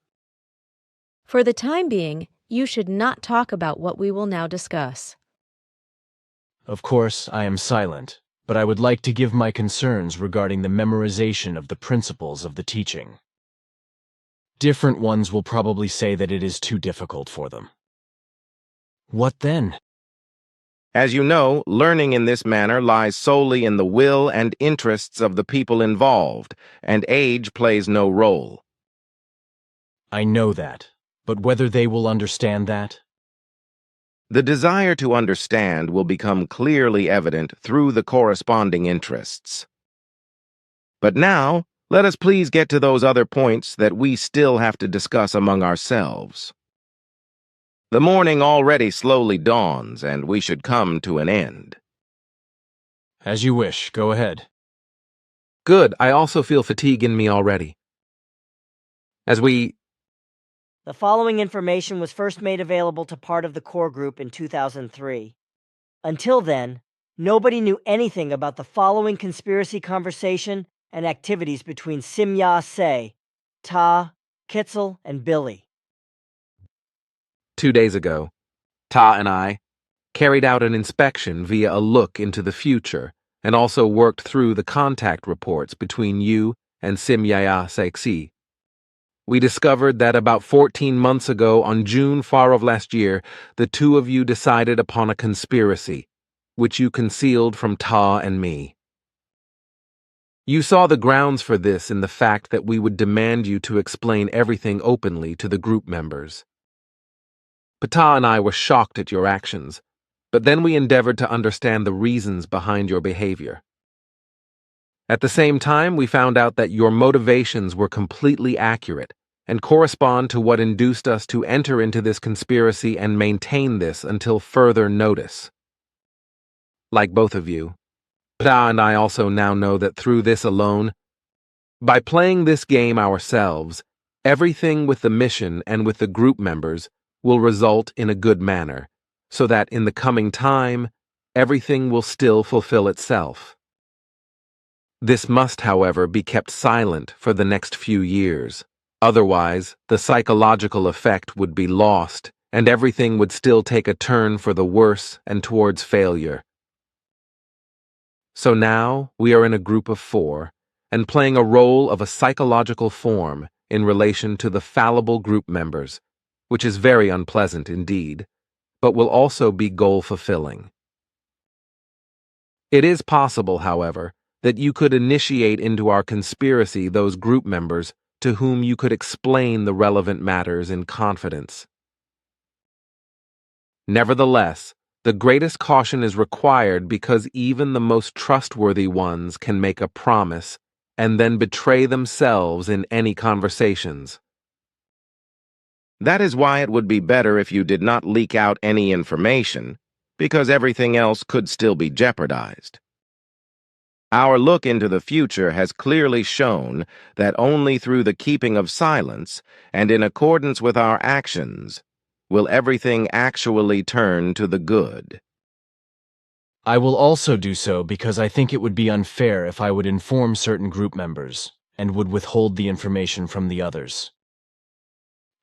For the time being, you should not talk about what we will now discuss. Of course, I am silent, but I would like to give my concerns regarding the memorization of the principles of the teaching. Different ones will probably say that it is too difficult for them. What then? As you know, learning in this manner lies solely in the will and interests of the people involved, and age plays no role. I know that, but whether they will understand that? The desire to understand will become clearly evident through the corresponding interests. But now, let us please get to those other points that we still have to discuss among ourselves. The morning already slowly dawns, and we should come to an end. As you wish, go ahead. Good, I also feel fatigue in me already. The following information was first made available to part of the core group in 2003. Until then, nobody knew anything about the following conspiracy conversation and activities between Simya Se, Ta, Kitzel, and Billy. 2 days ago, Ta and I carried out an inspection via a look into the future and also worked through the contact reports between you and Simyaya Sexy. We discovered that about 14 months ago, on June 4 of last year, the two of you decided upon a conspiracy, which you concealed from Ta and me. You saw the grounds for this in the fact that we would demand you to explain everything openly to the group members. Ta and I were shocked at your actions, but then we endeavored to understand the reasons behind your behavior. At the same time, we found out that your motivations were completely accurate and correspond to what induced us to enter into this conspiracy and maintain this until further notice. Like both of you, Ta and I also now know that through this alone, by playing this game ourselves, everything with the mission and with the group members will result in a good manner, so that in the coming time, everything will still fulfill itself. This must, however, be kept silent for the next few years. Otherwise, the psychological effect would be lost, and everything would still take a turn for the worse and towards failure. So now, we are in a group of 4, and playing a role of a psychological form in relation to the fallible group members, which is very unpleasant indeed, but will also be goal-fulfilling. It is possible, however, that you could initiate into our conspiracy those group members to whom you could explain the relevant matters in confidence. Nevertheless, the greatest caution is required because even the most trustworthy ones can make a promise and then betray themselves in any conversations. That is why it would be better if you did not leak out any information, because everything else could still be jeopardized. Our look into the future has clearly shown that only through the keeping of silence and in accordance with our actions will everything actually turn to the good. I will also do so because I think it would be unfair if I would inform certain group members and would withhold the information from the others.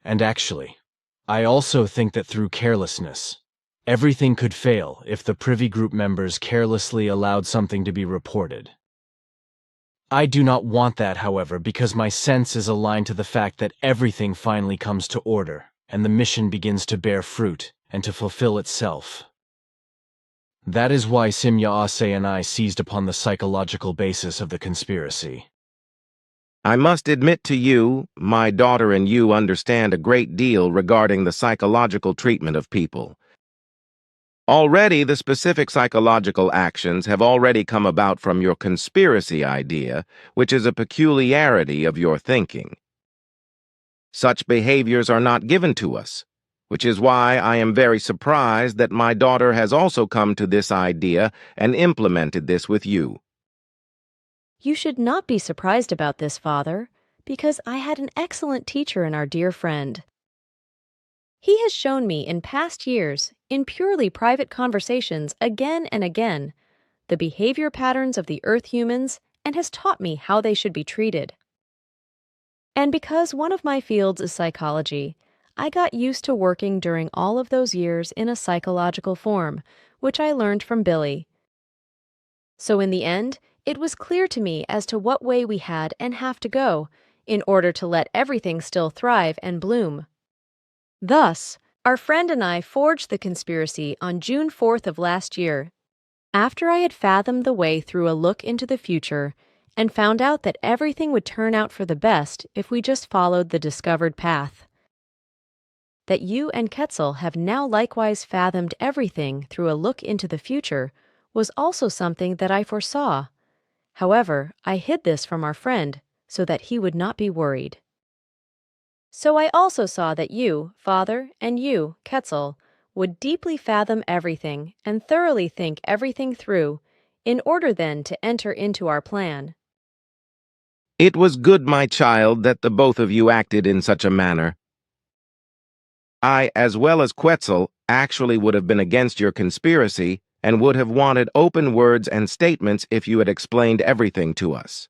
And actually, I also think that through carelessness, everything could fail if the Privy Group members carelessly allowed something to be reported. I do not want that, however, because my sense is aligned to the fact that everything finally comes to order and the mission begins to bear fruit and to fulfill itself. That is why Simya Ase and I seized upon the psychological basis of the conspiracy. I must admit to you, my daughter and you understand a great deal regarding the psychological treatment of people. Already, the specific psychological actions have already come about from your conspiracy idea, which is a peculiarity of your thinking. Such behaviors are not given to us, which is why I am very surprised that my daughter has also come to this idea and implemented this with you. You should not be surprised about this, Father, because I had an excellent teacher in our dear friend. He has shown me in past years, in purely private conversations again and again, the behavior patterns of the Earth humans and has taught me how they should be treated. And because one of my fields is psychology, I got used to working during all of those years in a psychological form, which I learned from Billy. So in the end, it was clear to me as to what way we had and have to go in order to let everything still thrive and bloom. Thus, Our friend and I forged the conspiracy on June 4th of last year, after I had fathomed the way through a look into the future and found out that everything would turn out for the best if we just followed the discovered path. That you and Quetzal have now likewise fathomed everything through a look into the future was also something that I foresaw. However, I hid this from our friend so that he would not be worried. So I also saw that you, Father, and you, Quetzal, would deeply fathom everything and thoroughly think everything through, in order then to enter into our plan. It was good, my child, that the both of you acted in such a manner. I, as well as Quetzal, actually would have been against your conspiracy and would have wanted open words and statements if you had explained everything to us.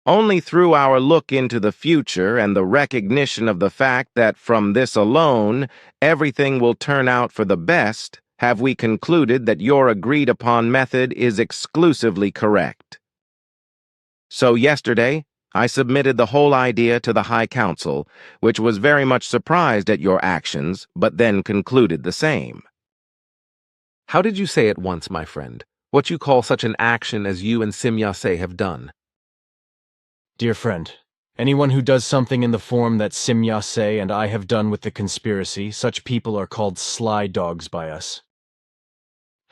Only through our look into the future and the recognition of the fact that from this alone everything will turn out for the best have we concluded that your agreed-upon method is exclusively correct. So yesterday, I submitted the whole idea to the High Council, which was very much surprised at your actions, but then concluded the same. How did you say at once, my friend, what you call such an action as you and Simyase have done? Dear friend, anyone who does something in the form that Simyase and I have done with the conspiracy, such people are called sly dogs by us.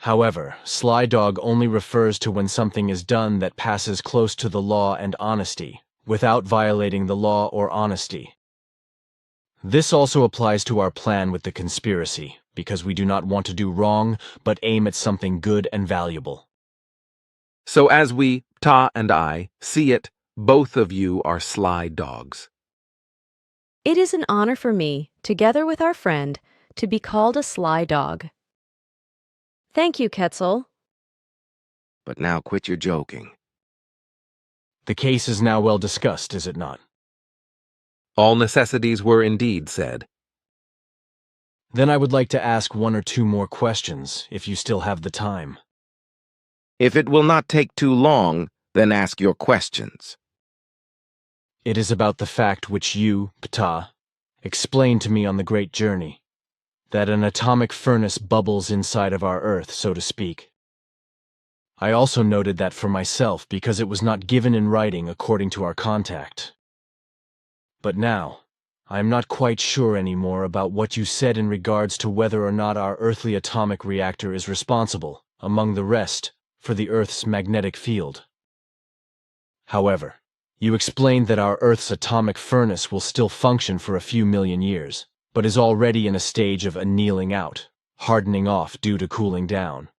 However, sly dog only refers to when something is done that passes close to the law and honesty, without violating the law or honesty. This also applies to our plan with the conspiracy, because we do not want to do wrong, but aim at something good and valuable. So as we, Ta and I, see it, both of you are sly dogs. It is an honor for me, together with our friend, to be called a sly dog. Thank you, Quetzal. But now quit your joking. The case is now well discussed, is it not? All necessities were indeed said. Then I would like to ask one or two more questions, if you still have the time. If it will not take too long, then ask your questions. It is about the fact which you, Ptah, explained to me on the great journey, that an atomic furnace bubbles inside of our Earth, so to speak. I also noted that for myself because it was not given in writing according to our contact. But now, I am not quite sure anymore about what you said in regards to whether or not our earthly atomic reactor is responsible, among the rest, for the Earth's magnetic field. However, you explained that our Earth's atomic furnace will still function for a few million years, but is already in a stage of annealing out, hardening off due to cooling down.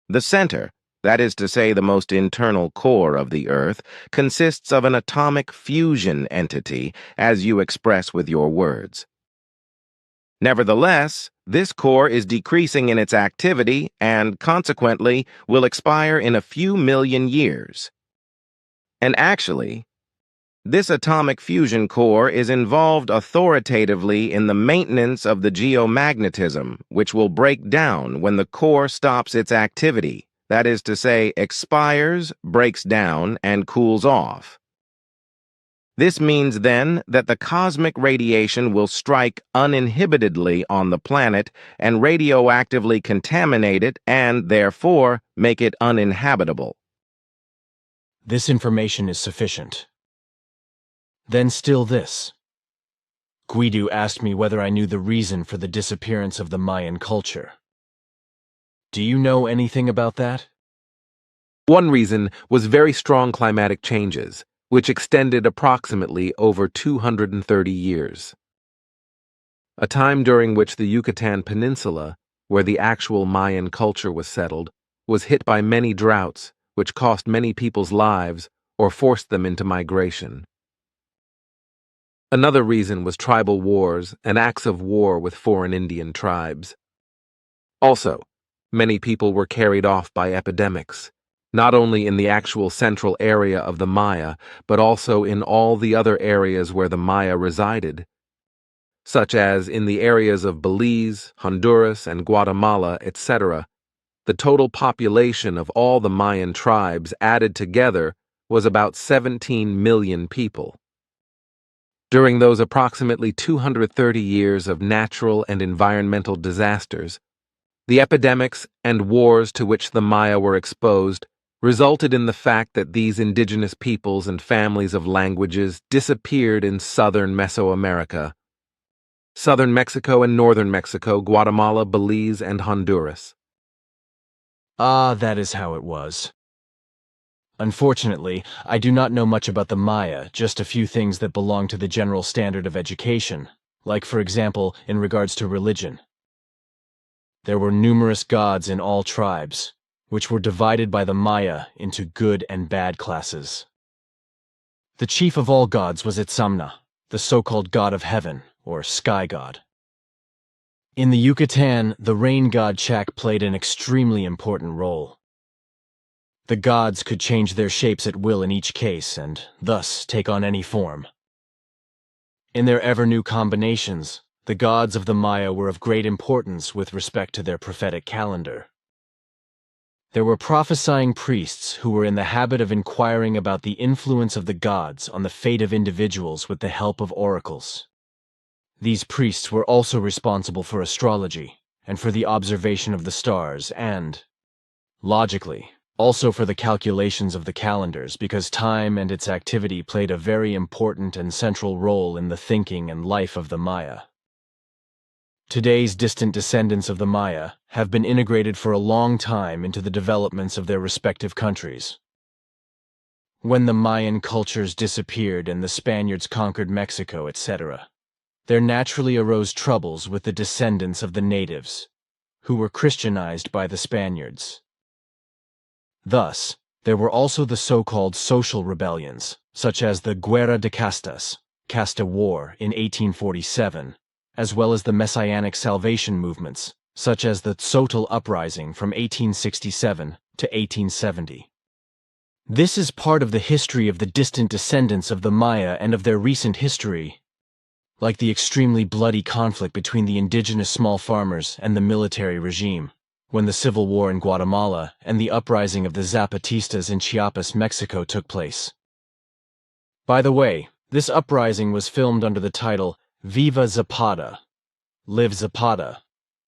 The center, that is to say the most internal core of the Earth, consists of an atomic fusion entity, as you express with your words. Nevertheless, this core is decreasing in its activity and, consequently, will expire in a few million years. And actually, this atomic fusion core is involved authoritatively in the maintenance of the geomagnetism, which will break down when the core stops its activity, that is to say, expires, breaks down, and cools off. This means then that the cosmic radiation will strike uninhibitedly on the planet and radioactively contaminate it and, therefore, make it uninhabitable. This information is sufficient. Then still this. Guido asked me whether I knew the reason for the disappearance of the Mayan culture. Do you know anything about that? One reason was very strong climatic changes, which extended approximately over 230 years. A time during which the Yucatan Peninsula, where the actual Mayan culture was settled, was hit by many droughts, which cost many people's lives or forced them into migration. Another reason was tribal wars and acts of war with foreign Indian tribes. Also, many people were carried off by epidemics, not only in the actual central area of the Maya, but also in all the other areas where the Maya resided, such as in the areas of Belize, Honduras, and Guatemala, etc. The total population of all the Mayan tribes added together was about 17 million people. During those approximately 230 years of natural and environmental disasters, the epidemics and wars to which the Maya were exposed resulted in the fact that these indigenous peoples and families of languages disappeared in southern Mesoamerica, southern Mexico and northern Mexico, Guatemala, Belize, and Honduras. Ah, that is how it was. Unfortunately, I do not know much about the Maya, just a few things that belong to the general standard of education, like, for example, in regards to religion. There were numerous gods in all tribes, which were divided by the Maya into good and bad classes. The chief of all gods was Itzamna, the so-called god of heaven, or sky god. In the Yucatan, the rain god Chac played an extremely important role. The gods could change their shapes at will in each case, and thus take on any form. In their ever-new combinations, the gods of the Maya were of great importance with respect to their prophetic calendar. There were prophesying priests who were in the habit of inquiring about the influence of the gods on the fate of individuals with the help of oracles. These priests were also responsible for astrology, and for the observation of the stars, and, logically, also for the calculations of the calendars, because time and its activity played a very important and central role in the thinking and life of the Maya. Today's distant descendants of the Maya have been integrated for a long time into the developments of their respective countries. When the Mayan cultures disappeared and the Spaniards conquered Mexico, etc., there naturally arose troubles with the descendants of the natives, who were Christianized by the Spaniards. Thus, there were also the so-called social rebellions, such as the Guerra de Castas, Casta War, in 1847, as well as the Messianic salvation movements, such as the Tzotl Uprising from 1867 to 1870. This is part of the history of the distant descendants of the Maya and of their recent history, like the extremely bloody conflict between the indigenous small farmers and the military regime, when the civil war in Guatemala and the uprising of the Zapatistas in Chiapas, Mexico took place. By the way, this uprising was filmed under the title Viva Zapata, Live Zapata,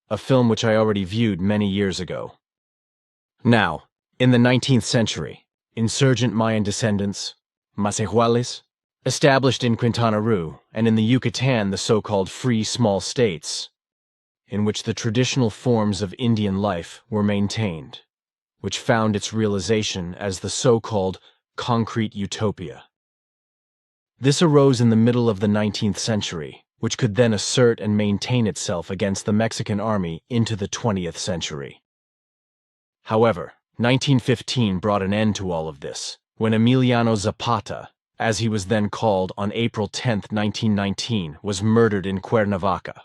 a film which I already viewed many years ago. Now, in the 19th century, insurgent Mayan descendants, Masehuales, established in Quintana Roo and in the Yucatan the so-called free small states, in which the traditional forms of Indian life were maintained, which found its realization as the so-called concrete utopia. This arose in the middle of the 19th century, which could then assert and maintain itself against the Mexican army into the 20th century. However, 1915 brought an end to all of this, when Emiliano Zapata, as he was then called, on April 10, 1919, was murdered in Cuernavaca.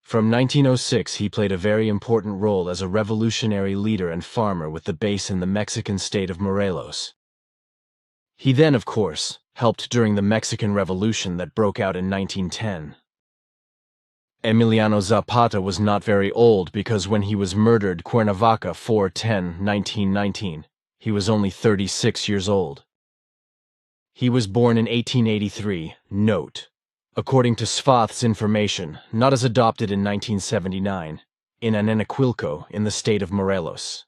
From 1906, he played a very important role as a revolutionary leader and farmer with the base in the Mexican state of Morelos. He then, of course, helped during the Mexican Revolution that broke out in 1910. Emiliano Zapata was not very old because when he was murdered Cuernavaca 4/10/1919, he was only 36 years old. He was born in 1883, note, according to SFATH's information, not as adopted in 1979, in Anenequilco in the state of Morelos.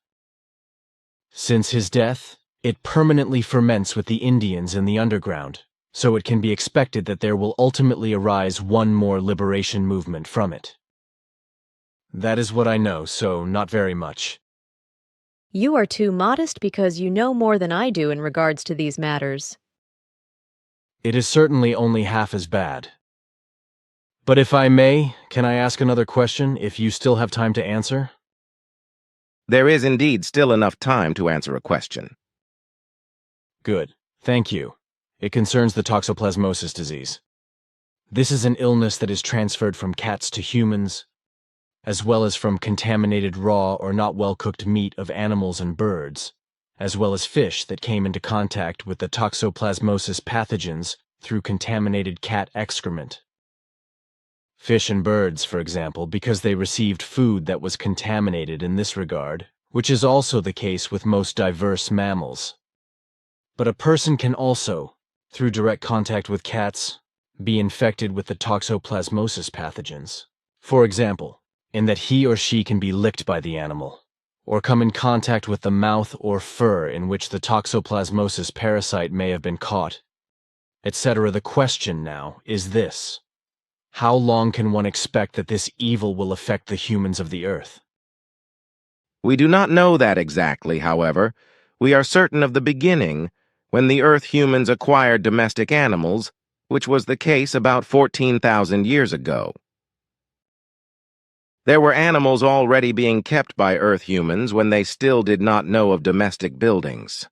Since his death, it permanently ferments with the Indians in the underground, so it can be expected that there will ultimately arise one more liberation movement from it. That is what I know, so not very much. You are too modest because you know more than I do in regards to these matters. It is certainly only half as bad. But if I may, can I ask another question if you still have time to answer? There is indeed still enough time to answer a question. Good, thank you. It concerns the toxoplasmosis disease. This is an illness that is transferred from cats to humans, as well as from contaminated raw or not well-cooked meat of animals and birds, as well as fish that came into contact with the toxoplasmosis pathogens through contaminated cat excrement. Fish and birds, for example, because they received food that was contaminated in this regard, which is also the case with most diverse mammals. But a person can also, through direct contact with cats, be infected with the toxoplasmosis pathogens. For example, in that he or she can be licked by the animal, or come in contact with the mouth or fur in which the toxoplasmosis parasite may have been caught, etc. The question now is this: how long can one expect that this evil will affect the humans of the earth? We do not know that exactly, however. We are certain of the beginning, when the Earth humans acquired domestic animals, which was the case about 14,000 years ago. There were animals already being kept by Earth humans when they still did not know of domestic buildings.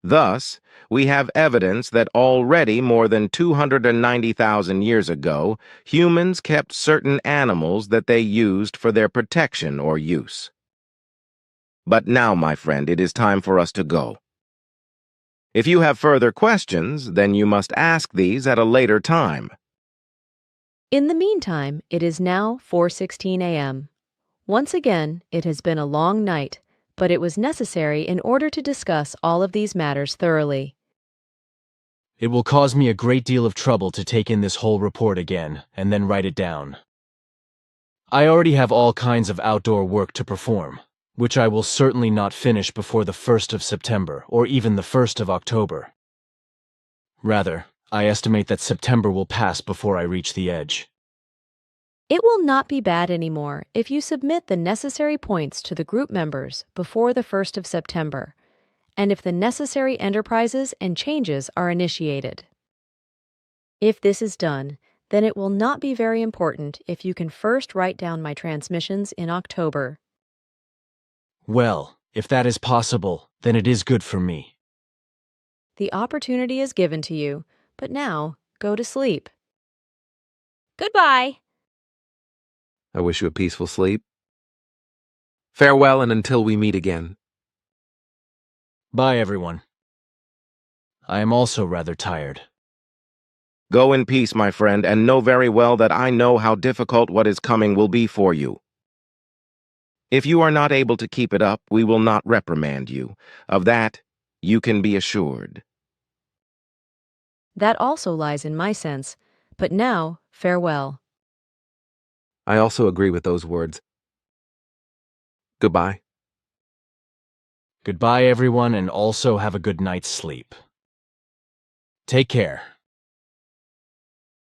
Thus, we have evidence that already more than 290,000 years ago, humans kept certain animals that they used for their protection or use. But now, my friend, it is time for us to go. If you have further questions, then you must ask these at a later time. In the meantime, it is now 4:16 a.m. Once again, it has been a long night, but it was necessary in order to discuss all of these matters thoroughly. It will cause me a great deal of trouble to take in this whole report again and then write it down. I already have all kinds of outdoor work to perform, which I will certainly not finish before the 1st of September or even the 1st of October. Rather, I estimate that September will pass before I reach the edge. It will not be bad anymore if you submit the necessary points to the group members before the 1st of September, and if the necessary enterprises and changes are initiated. If this is done, then it will not be very important if you can first write down my transmissions in October. Well, if that is possible, then it is good for me. The opportunity is given to you, but now go to sleep. Goodbye. I wish you a peaceful sleep. Farewell, and until we meet again. Bye, everyone. I am also rather tired. Go in peace, my friend, and know very well that I know how difficult what is coming will be for you. If you are not able to keep it up, we will not reprimand you. Of that, you can be assured. That also lies in my sense, but now, farewell. I also agree with those words. Goodbye. Goodbye, everyone, and also have a good night's sleep. Take care.